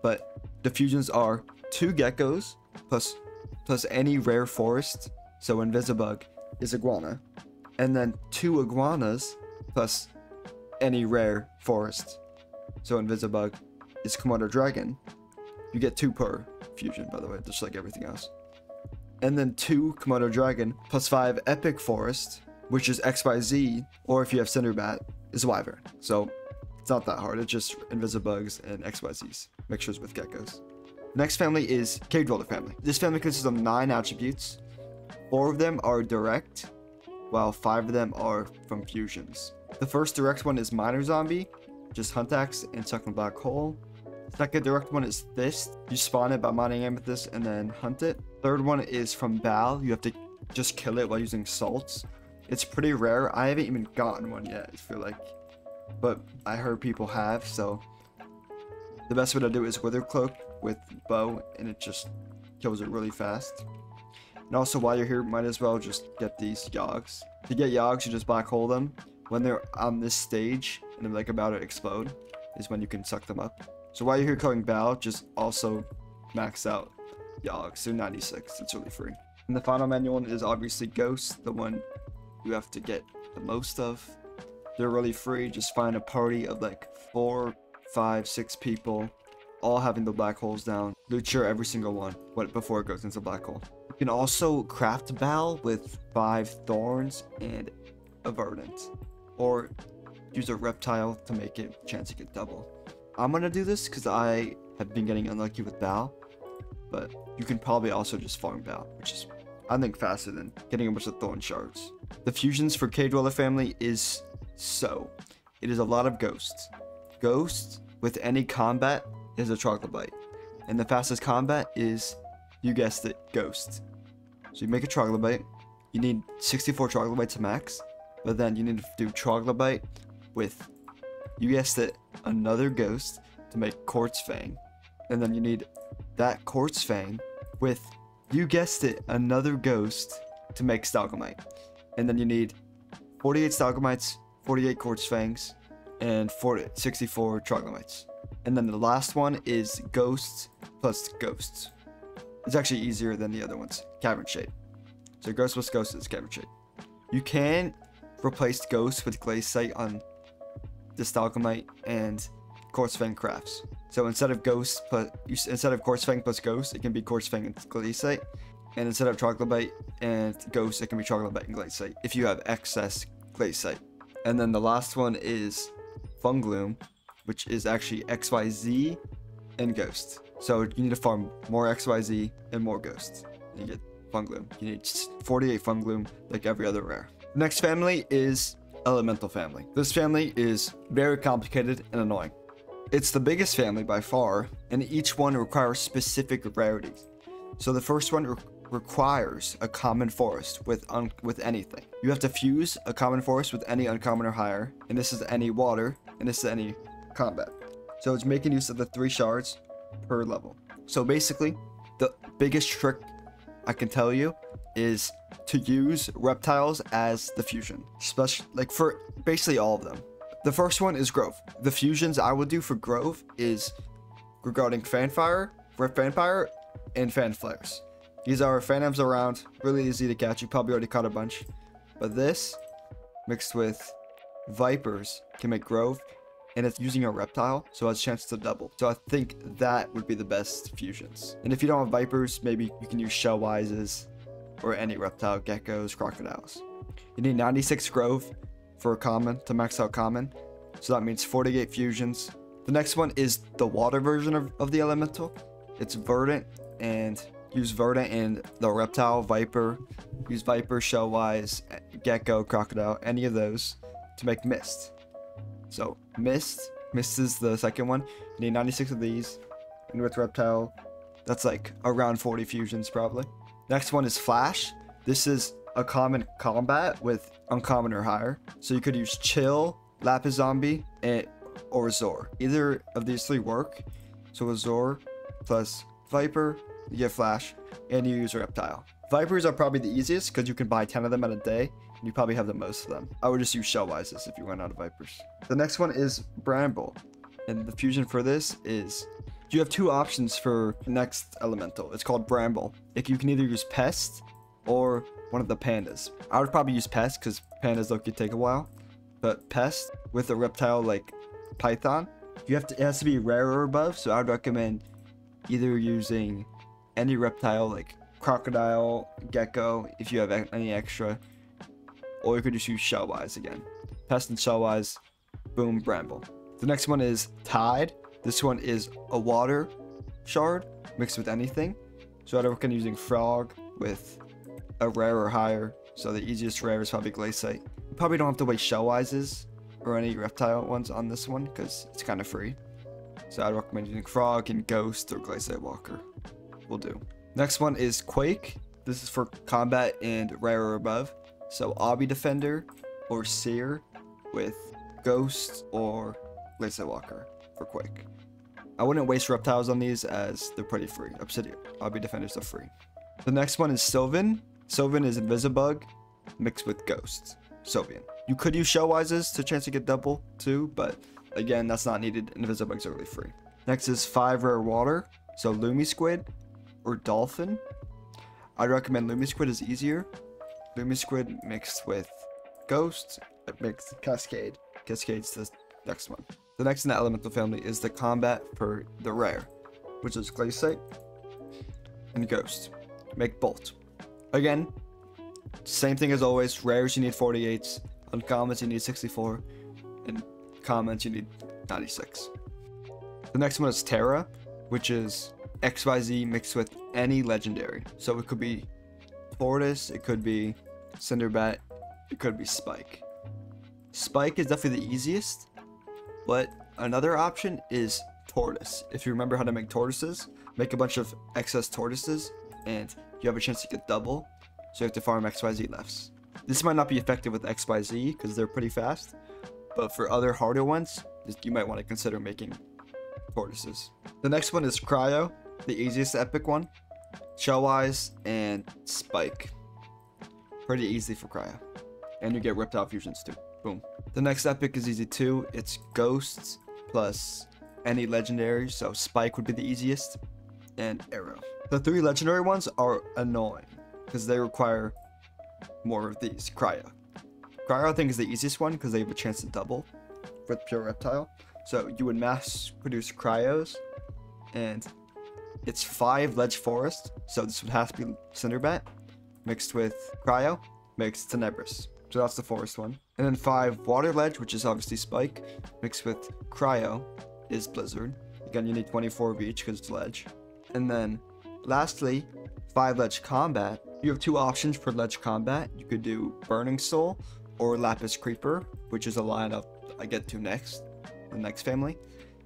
But the fusions are 2 geckos plus any rare forest. So Invisibug is Iguana. And then 2 iguanas plus any rare forest. So Invisibug is Komodo Dragon. You get 2 per fusion, by the way, just like everything else. And then 2 Komodo Dragon plus 5 Epic Forest, which is XYZ, or if you have Cinderbat, is Wyvern. So it's not that hard. It's just Invisibugs and XYZs, mixtures with geckos. Next family is Cave Dweller Family. This family consists of 9 attributes. 4 of them are direct, while 5 of them are from fusions. The first direct one is Miner Zombie, just Hunt Axe and Sucking Black Hole. Second direct one is Fist. You spawn it by mining amethyst and then hunt it. Third one is from Bal. You have to just kill it while using salts. It's pretty rare. I haven't even gotten one yet, I feel like. But I heard people have, so the best way to do it is Wither Cloak with bow, and it just kills it really fast. And also, while you're here, might as well just get these Yogs. To get Yogs, you just black hole them. When they're on this stage and they're like about to explode, is when you can suck them up. So while you're here killing Bal, just also max out Yogs. They're 96. It's really free. And the final manual one is obviously Ghost, the one you have to get the most of. They're really free. Just find a party of like 4, 5, 6 people, all having the black holes down. Loot share every single one before it goes into the black hole. You can also craft Bal with 5 thorns and a verdant, or use a reptile to make it chance to get double. I'm gonna do this because I have been getting unlucky with Bal, but you can probably also just farm Bal, which is, I think, faster than getting a bunch of thorn shards. The fusions for Cave Dweller Family is it is a lot of ghosts. Ghost with any combat is a Troglobite, and the fastest combat is, you guessed it, Ghost. So you make a Troglobite. You need 64 Troglobites to max, but then you need to do Troglobite with, you guessed it, another Ghost to make Quartz Fang, and then you need that Quartz Fang with, you guessed it, another Ghost to make Stalagmite, and then you need 48 Stalagmites, 48 Quartz Fangs, and 64 Troglobites. And then the last one is Ghosts plus Ghosts. It's actually easier than the other ones. Cavern Shade. So Ghost plus Ghost is Cavern Shade. You can replace Ghost with Glaciate on the Stalagmite and Quartz Fang crafts. So instead of Quartz Fang plus Ghost, it can be Quartz Fang and Glaciate. And instead of Troglobite and Ghost, it can be Troglobite and Glaciate if you have excess Glaciate. And then the last one is Fungloom, which is actually XYZ and Ghost. So you need to farm more XYZ and more Ghost. You get Fungloom. You need 48 Fungloom like every other rare. The next family is Elemental Family. This family is very complicated and annoying. It's the biggest family by far, and each one requires specific rarities. So the first one requires a common forest with anything. You have to fuse a common forest with any uncommon or higher, and this is any water, and this is any combat. So it's making use of the 3 shards per level. So basically, the biggest trick I can tell you is to use reptiles as the fusion, especially like for basically all of them. The first one is Grove. The fusions I would do for Grove is regarding Fanfire, and Fan Flares. These are phantoms around, really easy to catch. You probably already caught a bunch. But this, mixed with Vipers, can make Grove, and it's using a reptile, so it has a chance to double. So I think that would be the best fusions. And if you don't have Vipers, maybe you can use Shellwises, or any reptile, geckos, crocodiles. You need 96 Grove for a common to max out common, so that means 48 fusions. The next one is the water version of the elemental. It's Verdant, and use Verdant and the reptile, Viper. Use Viper, Shellwise, Gecko, Crocodile, any of those to make Mist. So Mist is the second one. You need 96 of these, and with Reptile, that's like around 40 fusions probably. Next one is Flash. This is a common combat with uncommon or higher. So you could use Chill, Lapis Zombie, or Azor. Either of these 3 work. So Azor plus Viper, you get Flash, and you use Reptile. Vipers are probably the easiest because you can buy 10 of them in a day, and you probably have the most of them. I would just use Shellwises if you run out of Vipers. The next one is Bramble, and the fusion for this is, you have 2 options for next elemental. It's called Bramble. You can either use Pest or one of the pandas. I would probably use Pest because pandas low-key take a while, But pest with a reptile like python, it has to be rare or above. So I would recommend either using any reptile like crocodile, gecko, if you have any extra, or you could just use shellwise again. Pest and shellwise, boom, bramble. The next one is tide. This one is a water shard mixed with anything. So I'd recommend using frog with a rare or higher. So the easiest rare is probably glaciate. You probably don't have to waste shellwises or any reptile ones on this one because it's kind of free. So I'd recommend using frog and ghost or glaciate walker. Will do. Next one is quake. This is for combat and rare or above. So obby defender or seer with ghost or glaciate walker for quake. I wouldn't waste reptiles on these as they're pretty free. Obsidian obby defenders are free. The next one is sylvan. Sylvan is Invisibug mixed with ghosts. Sylvan. You could use shellwises to chance to get double too, but again, that's not needed. Invisibugs are really free. Next is 5 rare water. So Lumi Squid or Dolphin. I'd recommend Lumi Squid is easier. Lumi Squid mixed with Ghost. It makes Cascade. Cascade's the next one. The next in the Elemental family is the combat for the rare, which is Glaciate and Ghost. Make Bolt. Again, same thing as always. Rares you need 48s. Uncommons you need 64. And commons you need 96. The next one is Terra, which is XYZ mixed with any legendary. So it could be Tortoise, it could be Cinderbat, it could be Spike. Spike is definitely the easiest, but another option is Tortoise. If you remember how to make tortoises, make a bunch of excess tortoises and you have a chance to get double. So you have to farm XYZ lefts. This might not be effective with XYZ because they're pretty fast, but for other harder ones, you might want to consider making tortoises. The next one is Cryo, the easiest epic one. Shellwise and Spike. Pretty easy for Cryo. And you get Reptile fusions too. Boom. The next epic is easy too. It's Ghosts plus any legendary. So Spike would be the easiest. And Arrow. The 3 legendary ones are annoying because they require more of these. Cryo. Cryo I think is the easiest one because they have a chance to double with pure reptile. So you would mass produce cryos and it's 5 ledge forest. So this would have to be Cinderbat mixed with cryo mixed Tenebris. So that's the forest one. And then 5 water ledge, which is obviously Spike, mixed with cryo is Blizzard. Again, you need 24 of each because it's ledge. And then lastly, 5 ledge combat. You have 2 options for ledge combat. You could do Burning Soul or Lapis Creeper, which is a lineup I get to next, the next family.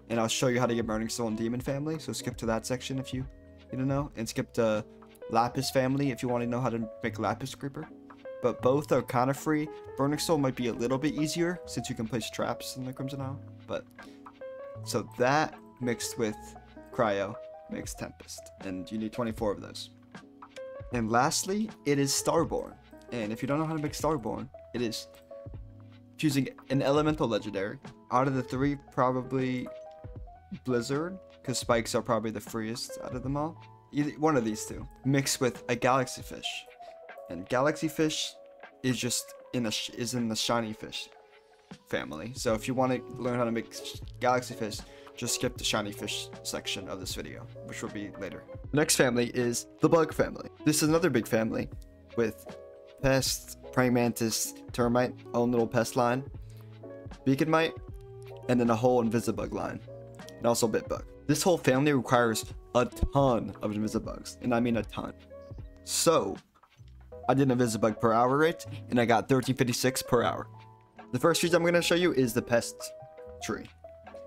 And I'll show you how to get Burning Soul in Demon Family. So skip to that section if you need to know. And skip to Lapis Family if you want to know how to make Lapis Creeper. But both are kind of free. Burning Soul might be a little bit easier since you can place traps in the Crimson Isle. But so that mixed with Cryo makes Tempest. And you need 24 of those. And lastly, it is Starborn. And if you don't know how to make Starborn, it is choosing an elemental legendary. Out of the 3, probably Blizzard, because spikes are probably the freest out of them all. Either one of these 2, mixed with a Galaxy Fish. And Galaxy Fish is just in the Shinyfish family. So if you want to learn how to make Galaxy Fish, just skip the Shinyfish section of this video, which will be later. The next family is the Bug Family. This is another big family with Pest, Praying Mantis, Termite, own little pest line, Beacon Mite, and then a whole Invisibug line, and also Bitbug. This whole family requires a ton of Invisibugs, and I mean a ton. So I did Invisibug per hour rate, and I got 1356 per hour. The first trees I'm going to show you is the Pest tree.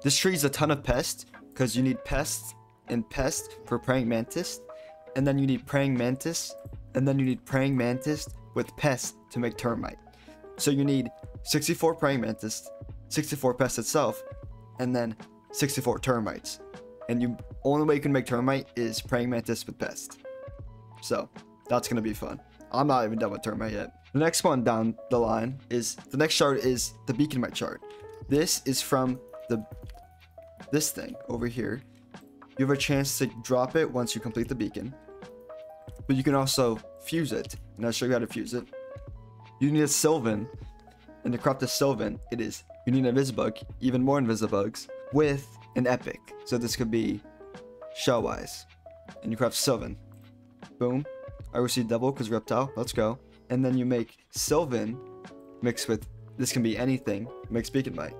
This tree is a ton of Pest, because you need Pest and Pest for Praying Mantis, and then you need Praying Mantis, and then you need Praying Mantis with Pest to make Termite. So you need 64 Praying Mantis, 64 Pest itself, and then 64 Termites. And the only way you can make Termite is Praying Mantis with Pest. So that's going to be fun. I'm not even done with Termite yet. The next one down the line is, the next shard is the Beacon Mite shard. This is from this thing over here. You have a chance to drop it once you complete the beacon. But you can also fuse it. And I'll show you how to fuse it. You need a Sylvan. And to craft the Sylvan, you need an Invisibug, even more Invisibugs, with an Epic. So this could be Shellwise. And you craft Sylvan. Boom. I received double because Reptile. Let's go. And then you make Sylvan mixed with, this can be anything, mixed Beacon Bite.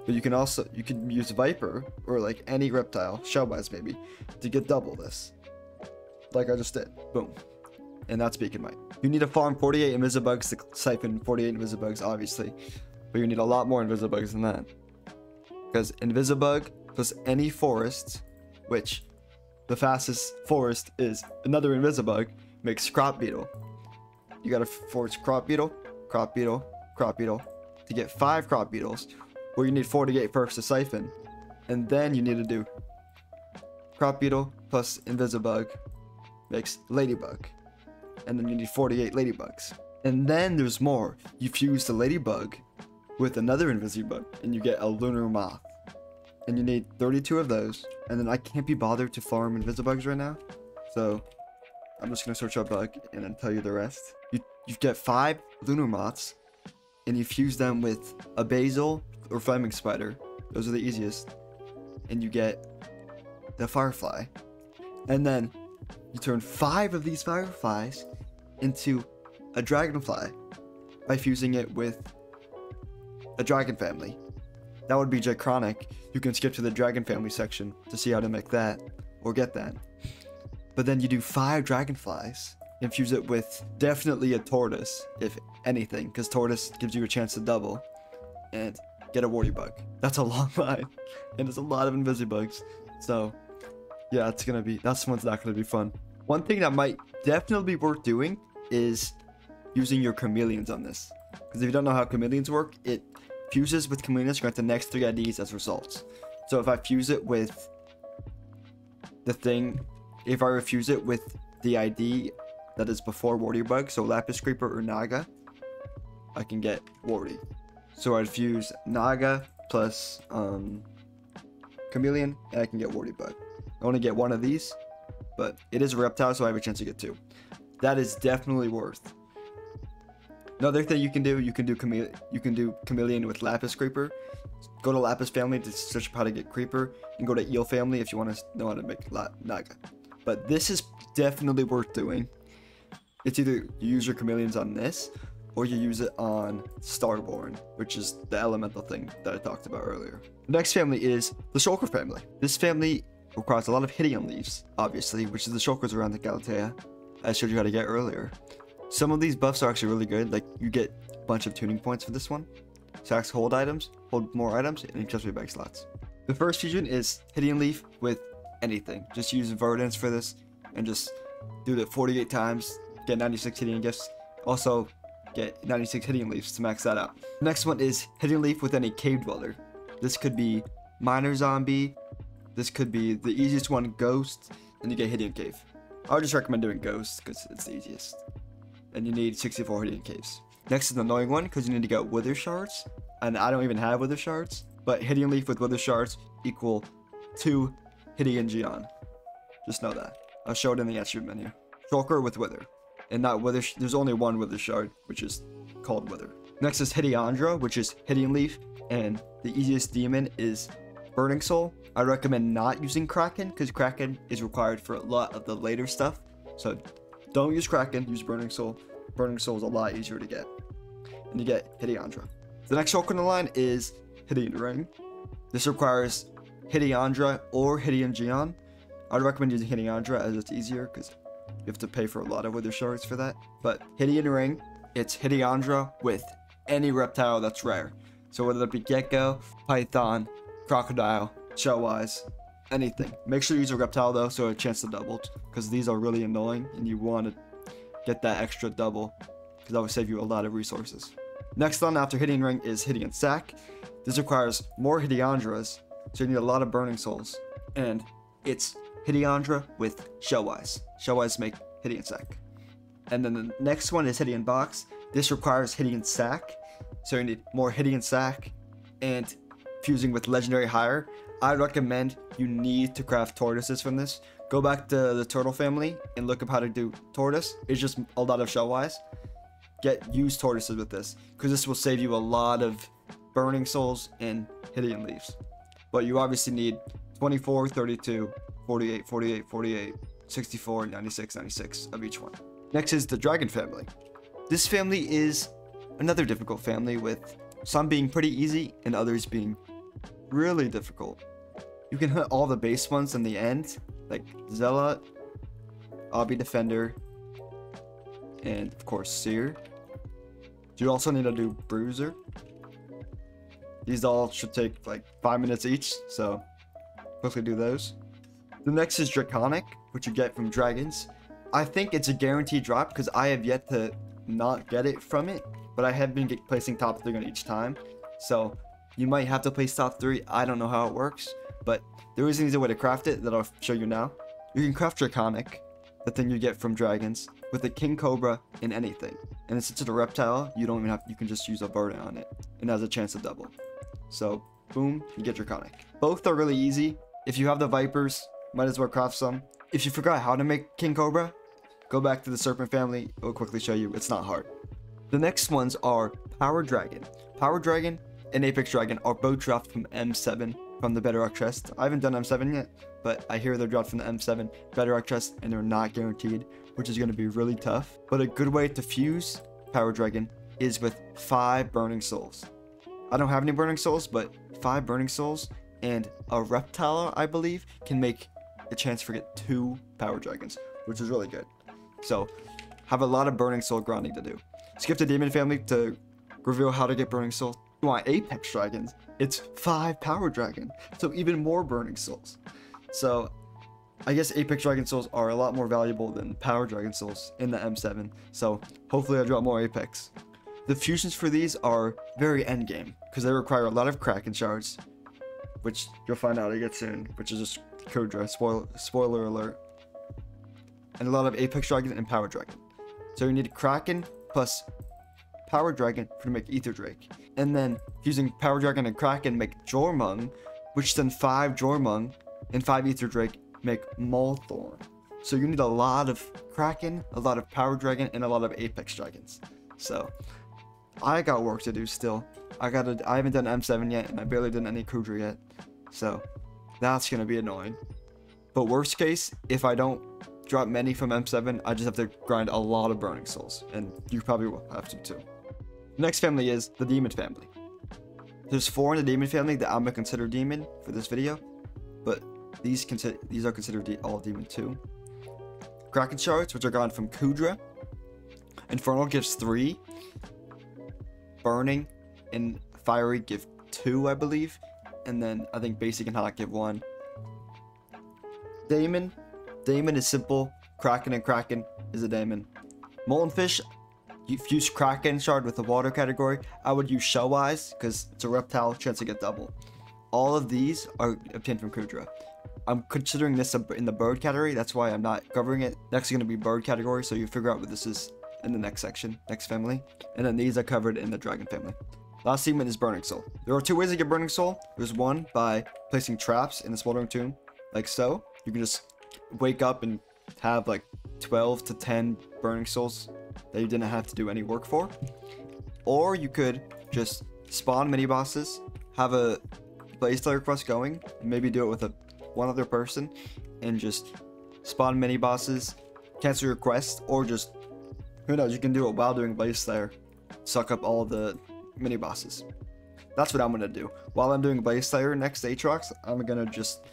But you can use Viper or like any Reptile, Shellwise maybe, to get double this. Like I just did. Boom. And that's Beacon Bite. You need to farm 48 Invisibugs to siphon 48 Invisibugs, obviously. But you need a lot more Invisibugs than that. Because Invisibug plus any forest, which the fastest forest is another Invisibug, makes Crop Beetle. You gotta force Crop Beetle, Crop Beetle, Crop Beetle to get 5 Crop Beetles, where you need 48 first to siphon. And then you need to do Crop Beetle plus Invisibug makes Ladybug. And then you need 48 Ladybugs. And then there's more. You fuse the Ladybug with another Invisibug, and you get a Lunar Moth. And you need 32 of those. And then I can't be bothered to farm Invisibugs right now, so I'm just gonna search up bug and then tell you the rest. You get 5 Lunar Moths, and you fuse them with a Basil or Flaming Spider. Those are the easiest. And you get the Firefly. And then you turn 5 of these Fireflies into a Dragonfly by fusing it with a Dragon Family. That would be Jachronic. You can skip to the Dragon Family section to see how to make that or get that. But then you do 5 Dragonflies, infuse it with definitely a Tortoise, if anything, because Tortoise gives you a chance to double, and get a Warty Bug. That's a long line, and there's a lot of Invisibugs. So yeah, that's one's not gonna be fun. One thing that might definitely be worth doing is using your chameleons on this, because if you don't know how chameleons work, it fuses with chameleons, grant the next 3 IDs as results. So if I fuse it with the thing, if I refuse it with the ID that is before Warty Bug, so Lapis Creeper or Naga, I can get Warty. So I'd fuse Naga plus Chameleon, and I can get Warty Bug. I only get 1 of these, but it is a Reptile, so I have a chance to get 2. That is definitely worth. Another thing you can do Chameleon with Lapis Creeper. Go to Lapis Family to search up how to get Creeper, and go to Eel Family if you want to know how to make Naga. But this is definitely worth doing. It's either you use your chameleons on this, or you use it on Starborn, which is the elemental thing that I talked about earlier. The next family is the Shulker Family. This family requires a lot of Hideon leaves, obviously, which is the Shulkers around the Galatea I showed you how to get earlier. Some of these buffs are actually really good, like you get a bunch of tuning points for this one. Sacks hold items, hold more items, and accessory bag slots. The first fusion is Hideon Leaf with anything. Just use Verdance for this, and just do it 48 times, get 96 Hideon gifts. Also, get 96 Hideon Leaves to max that out. Next one is Hideon Leaf with any Cave Dweller. This could be Miner Zombie, this could be the easiest one, Ghost, and you get Hideon Cave. I would just recommend doing Ghost, because it's the easiest. And you need 64 Hideon Caves. Next is the annoying one, because you need to get Wither Shards, and I don't even have Wither Shards, but Hideon Leaf with Wither Shards equal 2 Hideon Geon. Just know that. I'll show it in the attribute menu. Shulker with Wither. And not Wither, there's only one Wither Shard, which is called Wither. Next is Hideandra, which is Hideon Leaf, and the easiest demon is Burning Soul. I recommend not using Kraken, because Kraken is required for a lot of the later stuff. So don't use Kraken, use Burning Soul. Burning Soul is a lot easier to get. And you get Hideandra. The next Shulker in the line is Hideon Ring. This requires Hideandra or Hideon Geon. I'd recommend using Hideandra as it's easier, because you have to pay for a lot of Wither Shards for that. But Hideon Ring, it's Hideandra with any reptile that's rare. So whether it be Gecko, Python, Crocodile, Shellwise, anything. Make sure you use a reptile though, so a chance to double, because these are really annoying and you want to get that extra double, because that will save you a lot of resources. Next on after Hideon Ring is Hideon Sack. This requires more Hideandras, so you need a lot of Burning Souls. And it's Hideandra with Shellwise. Shellwise make Hideon Sack. And then the next one is Hideon Box. This requires Hideon Sack, so you need more Hideon Sack and fusing with Legendary Hire. I recommend you need to craft tortoises from this. Go back to the Turtle Family and look up how to do tortoise. It's just a lot of Shellwise. get used tortoises with this, because this will save you a lot of burning souls and hitting leaves. But you obviously need 24, 32, 48, 48, 48, 64, 96, 96 of each one. Next is the Dragon Family. This family is another difficult family, with some being pretty easy and others being really difficult. You can hit all the base ones in the end, like Zealot, Obby Defender, and of course Seer. You also need to do Bruiser. These all should take like 5 minutes each, so quickly do those. The next is Draconic, which you get from dragons. I think it's a guaranteed drop because I have yet to not get it from it, but I have been placing top 3 on each time. So you might have to place top 3. I don't know how it works, but there is an easy way to craft it that I'll show you now. You can craft Draconic, the thing you get from dragons, with a King Cobra in anything. And since it's a reptile, you don't even have, you can just use a bird on it, and it has a chance to double. So boom, you get Draconic. Both are really easy. If you have the Vipers, might as well craft some. If you forgot how to make King Cobra, go back to the Serpent Family. It will quickly show you. It's not hard. The next ones are Power Dragon. Power Dragon and Apex Dragon are both dropped from M7 from the Bedrock chest. I haven't done M7 yet, but I hear they're dropped from the M7 Bedrock chest and they're not guaranteed, which is going to be really tough. But a good way to fuse Power Dragon is with 5 Burning Souls. I don't have any Burning Souls, but 5 Burning Souls and a Reptile, I believe, can make a chance to get 2 Power Dragons, which is really good. So have a lot of Burning Soul grinding to do. Skip the Demon Family to reveal how to get Burning Soul. You want Apex Dragons, it's 5 Power Dragon, so even more Burning Souls. So I guess Apex Dragon Souls are a lot more valuable than Power Dragon Souls in the M7, so hopefully I drop more Apex. The fusions for these are very endgame, because they require a lot of Kraken Shards, which you'll find out again soon, which is just Kodra, spoiler alert. And a lot of Apex Dragon and Power Dragon. So you need Kraken plus Power Dragon to make Ether Drake. And then using Power Dragon and Kraken make Jormung, which then 5 Jormung and 5 Ether Drake make Molthorn. So you need a lot of Kraken, a lot of Power Dragon, and a lot of Apex Dragons. So I got work to do still. I haven't done M7 yet, and I barely done any Kodra yet. So that's gonna be annoying. But worst case, if I don't drop many from M7, I just have to grind a lot of Burning Souls, and you probably will have to too. Next family is the Demon Family. There's 4 in the Demon Family that I'm gonna consider Demon for this video, but these are considered all Demon too. Kraken Shards, which are gone from Kodra. Infernal gives 3. Burning and Fiery give 2, I believe. And then I think Basic and Hot give 1. Daemon is simple. Kraken and Kraken is a Daemon. Molten Fish, you use Kraken Shard with the water category. I would use Shellwise because it's a reptile, chance to get double. All of these are obtained from Kodra. I'm considering this in the bird category, that's why I'm not covering it. Next is going to be bird category, so you figure out what this is in the next section, next family. And then these are covered in the Dragon Family. Last segment is Burning Soul. There are 2 ways to get Burning Soul. There's one by placing traps in the Smoldering Tomb, like so. You can just wake up and have like 12 to 10 Burning Souls that you didn't have to do any work for. Or you could just spawn mini bosses, have a Blaze Slayer quest going, and maybe do it with one other person, and just spawn mini bosses, cancel your quest, or just, who knows, you can do it while doing Blaze Slayer. Suck up all the mini bosses. That's what I'm gonna do. While I'm doing Blaze Slayer next Aatrox, I'm gonna just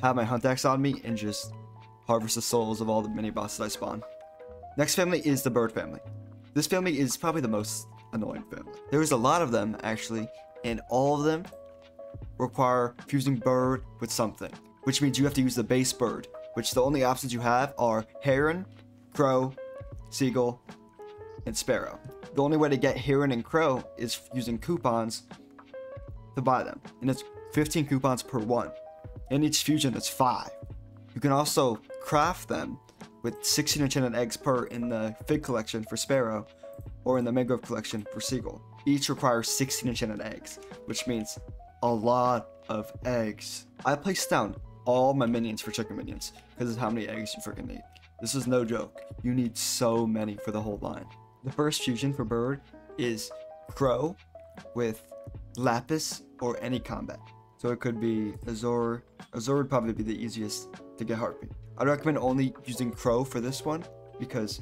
have my Hunt Axe on me and just harvest the souls of all the mini bosses I spawn. Next family is the Bird Family. This family is probably the most annoying family. There's a lot of them actually, and all of them require fusing bird with something, which means you have to use the base bird, which the only options you have are Heron, Crow, Seagull, and Sparrow. The only way to get Heron and Crow is using coupons to buy them, and it's 15 coupons per one. In each fusion, it's 5. You can also craft them with 16 enchanted eggs per in the Fig collection for Sparrow, or in the Mangrove collection for Seagull. Each requires 16 enchanted eggs, which means a lot of eggs. I placed down all my minions for chicken minions, because of how many eggs you freaking need. This is no joke. You need so many for the whole line. The first fusion for bird is crow with lapis or any combat. So it could be Azure. Azure would probably be the easiest to get heartbeat. I'd recommend only using crow for this one because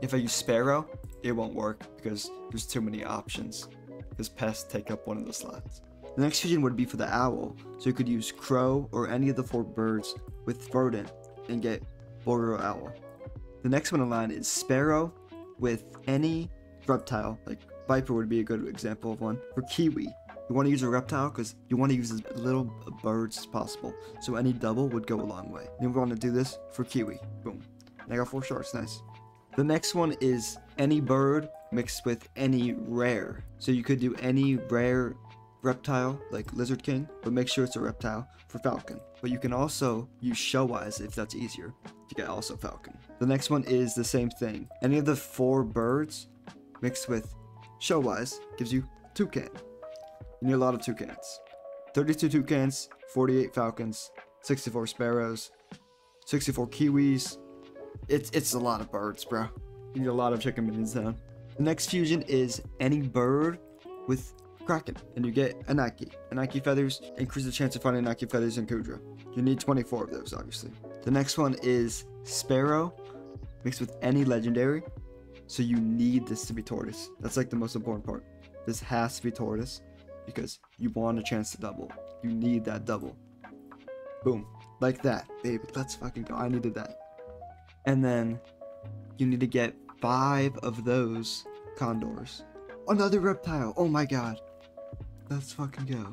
if I use sparrow, it won't work because there's too many options because pests take up one of the slots. The next fusion would be for the owl. So you could use crow or any of the 4 birds with rodent and get boreal owl. The next one in line is sparrow with any reptile, like viper would be a good example of one. For kiwi, you want to use a reptile because you want to use as little birds as possible. So any double would go a long way. Then we want to do this for kiwi. Boom. And I got 4 shards. Nice. The next one is any bird mixed with any rare. So you could do any rare reptile like lizard king, but make sure it's a reptile for falcon. But you can also use shellwise if that's easier to get also falcon. The next one is the same thing. Any of the 4 birds mixed with shellwise gives you toucan. You need a lot of toucans. 32 toucans, 48 falcons, 64 sparrows, 64 kiwis. It's a lot of birds, bro. You need a lot of chicken minions down. The next fusion is any bird with kraken, and you get Anaki. Anaki feathers increase the chance of finding Anaki feathers in Kudra. You need 24 of those, obviously. The next one is sparrow mixed with any legendary. So you need this to be tortoise. That's like the most important part. This has to be tortoise because you want a chance to double. You need that double. Boom. Like that, baby. Let's fucking go. I needed that. And then you need to get 5 of those condors. Another reptile. Oh my god. Let's fucking go.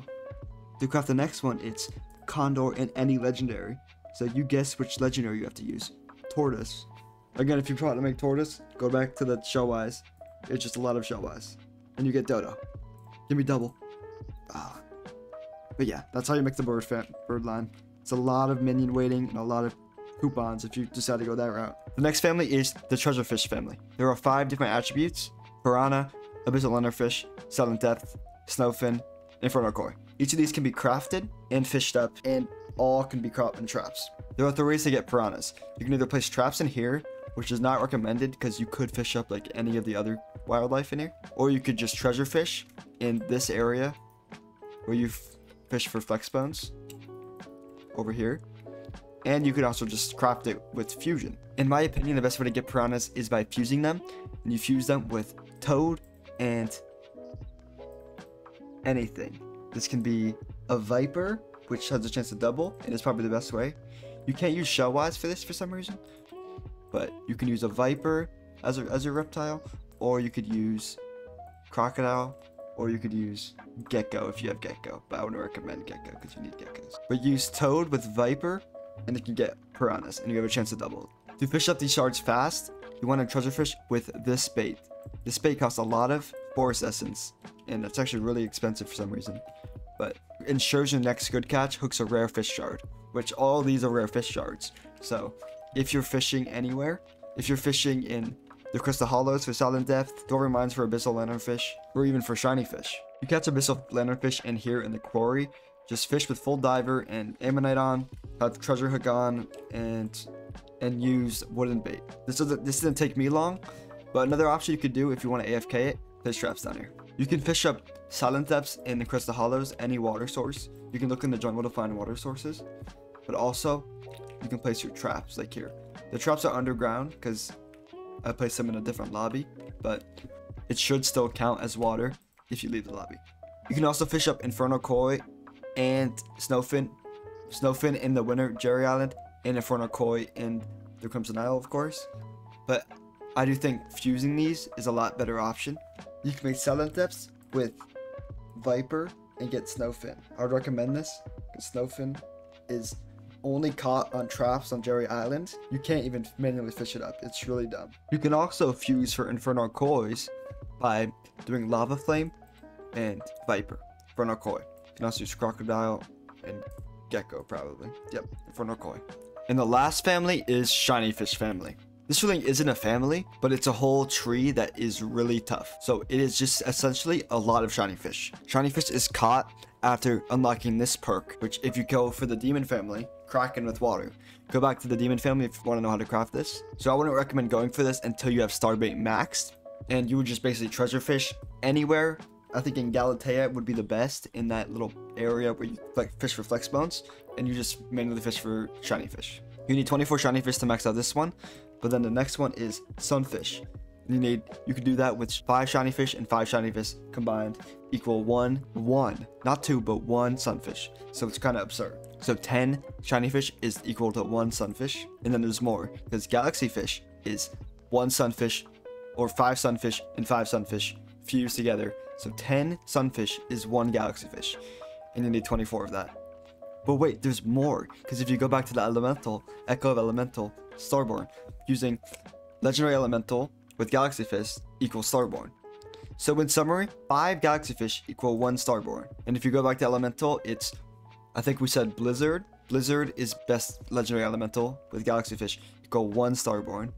To craft the next one, it's condor and any legendary. So you guess which legendary you have to use. Tortoise. Again, if you try to make tortoise, go back to the shellwise. It's just a lot of shellwise. And you get dodo. Give me double. Ah. But yeah, that's how you make the bird line. It's a lot of minion waiting and a lot of coupons if you decide to go that route. The next family is the treasurefish family. There are 5 different attributes: piranha, abyssal lenderfish, silent depth, snowfin, inferno koi. Each of these can be crafted and fished up, and all can be caught in traps. There are 3 ways to get piranhas. You can either place traps in here, which is not recommended because you could fish up like any of the other wildlife in here, or you could just treasure fish in this area where you fish for flex bones over here. And you could also just craft it with fusion. In my opinion, the best way to get piranhas is by fusing them. And you fuse them with toad and anything. This can be a viper, which has a chance to double, and is probably the best way. You can't use shellwise for this for some reason, but you can use a viper as a reptile, or you could use crocodile, or you could use gecko if you have gecko. But I wouldn't recommend gecko because you need geckos. But use toad with viper, and you can get piranhas, and you have a chance to double. To fish up these shards fast, you want to treasure fish with this bait. This bait costs a lot of forest essence, and it's actually really expensive for some reason, but ensures your next good catch hooks a rare fish shard, which all these are rare fish shards. So if you're fishing anywhere, if you're fishing in the crystal hollows for silent depth, dwarven mines for abyssal lanternfish, or even for shiny fish, you catch abyssal lanternfish in here in the quarry. Just fish with full diver and ammonite on, have treasure hook on, and use wooden bait. This didn't take me long, but another option you could do if you want to AFK it, place traps down here. You can fish up silent depths in the crystal hollows, any water source. You can look in the jungle to find water sources, but also you can place your traps like here. The traps are underground because I placed them in a different lobby, but it should still count as water if you leave the lobby. You can also fish up inferno koi and snowfin in the winter Jerry Island, and inferno koi in the Crimson Isle, of course. But I do think fusing these is a lot better option. You can make silent depths with viper and get snowfin. I would recommend this because snowfin is only caught on traps on Jerry Island. You can't even manually fish it up. It's really dumb. You can also fuse for inferno kois by doing lava flame and viper. Inferno koi. You can also use crocodile and gecko probably. Yep, inferno koi. And the last family is Shinyfish Family. This really isn't a family, but it's a whole tree that is really tough. So it is just essentially a lot of shiny fish. Shiny fish is caught after unlocking this perk, which if you go for the demon family, Kraken with water. Go back to the demon family if you want to know how to craft this. So I wouldn't recommend going for this until you have starbait maxed, and you would just basically treasure fish anywhere. I think in Galatea would be the best, in that little area where you like fish for flex bones, and you just mainly fish for shiny fish. You need 24 shiny fish to max out this one, but then the next one is sunfish. You could do that with 5 shiny fish and 5 shiny fish combined equal one, not 2, but 1 sunfish. So it's kind of absurd. So 10 shiny fish is equal to 1 sunfish, and then there's more because galaxy fish is 1 sunfish or 5 sunfish and 5 sunfish fused together. So 10 sunfish is 1 galaxy fish, and you need 24 of that. But wait, there's more, because if you go back to the elemental, Echo of Elemental, Starborn, using legendary elemental with galaxy fish equals Starborn. So in summary, 5 galaxy fish equal 1 Starborn. And if you go back to elemental, it's, I think we said Blizzard. Blizzard is best legendary elemental with galaxy fish equal 1 Starborn,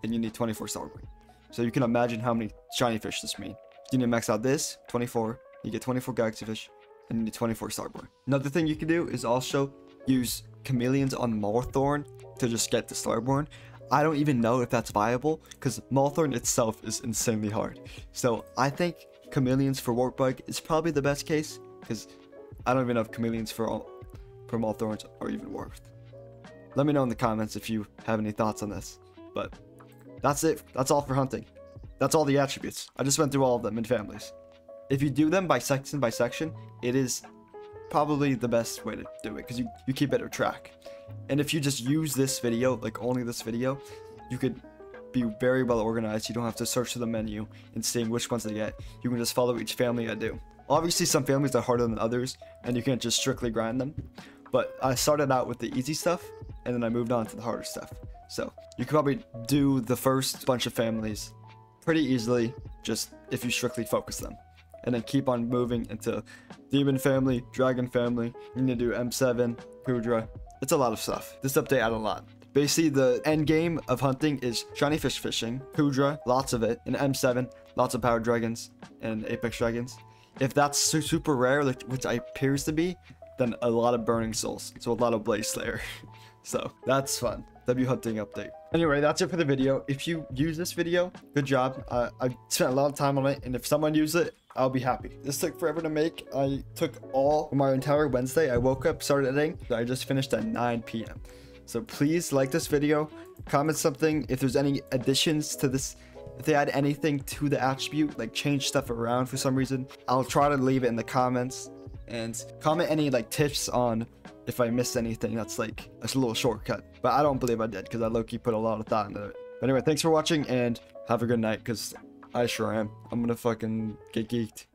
and you need 24 Starborn. So you can imagine how many shiny fish this means. You need to max out this, 24, you get 24 galaxy fish, and you need 24 Starborn. Another thing you can do is also use chameleons on Mawthorn to just get the Starborn. I don't even know if that's viable, because Mawthorn itself is insanely hard. So I think chameleons for Wartbug is probably the best case, because I don't even know if chameleons for Mawthorns are even worth. Let me know in the comments if you have any thoughts on this. But that's it. That's all for hunting. That's all the attributes. I just went through all of them in families. If you do them by section, it is probably the best way to do it, because you keep better track. And if you just use this video, like only this video, you could be very well organized. You don't have to search through the menu and seeing which ones to get. You can just follow each family I do. Obviously, some families are harder than others, and you can't just strictly grind them. But I started out with the easy stuff, and then I moved on to the harder stuff. So you could probably do the first bunch of families pretty easily, just if you strictly focus them. And then keep on moving into Demon Family, Dragon Family. You need to do M7, Hydra. It's a lot of stuff. This update added a lot. Basically, the end game of hunting is shiny fish fishing, Hydra, lots of it, and M7, lots of power dragons and apex dragons. If that's super rare, like which appears to be, then a lot of burning souls. So a lot of Blaze Slayer. So that's fun. W hunting update. Anyway, that's it for the video. If you use this video, good job. I spent a lot of time on it, and if someone used it, I'll be happy. This took forever to make. I took all my entire Wednesday. I woke up, started editing. I just finished at 9 p.m. So please like this video, comment something if there's any additions to this. If they add anything to the attribute, like change stuff around for some reason, I'll try to leave it in the comments. And comment any like tips on if I missed anything that's like a little shortcut. But I don't believe I did, because I low-key put a lot of thought into it. But anyway, thanks for watching, and have a good night, because I sure am. I'm gonna fucking get geeked.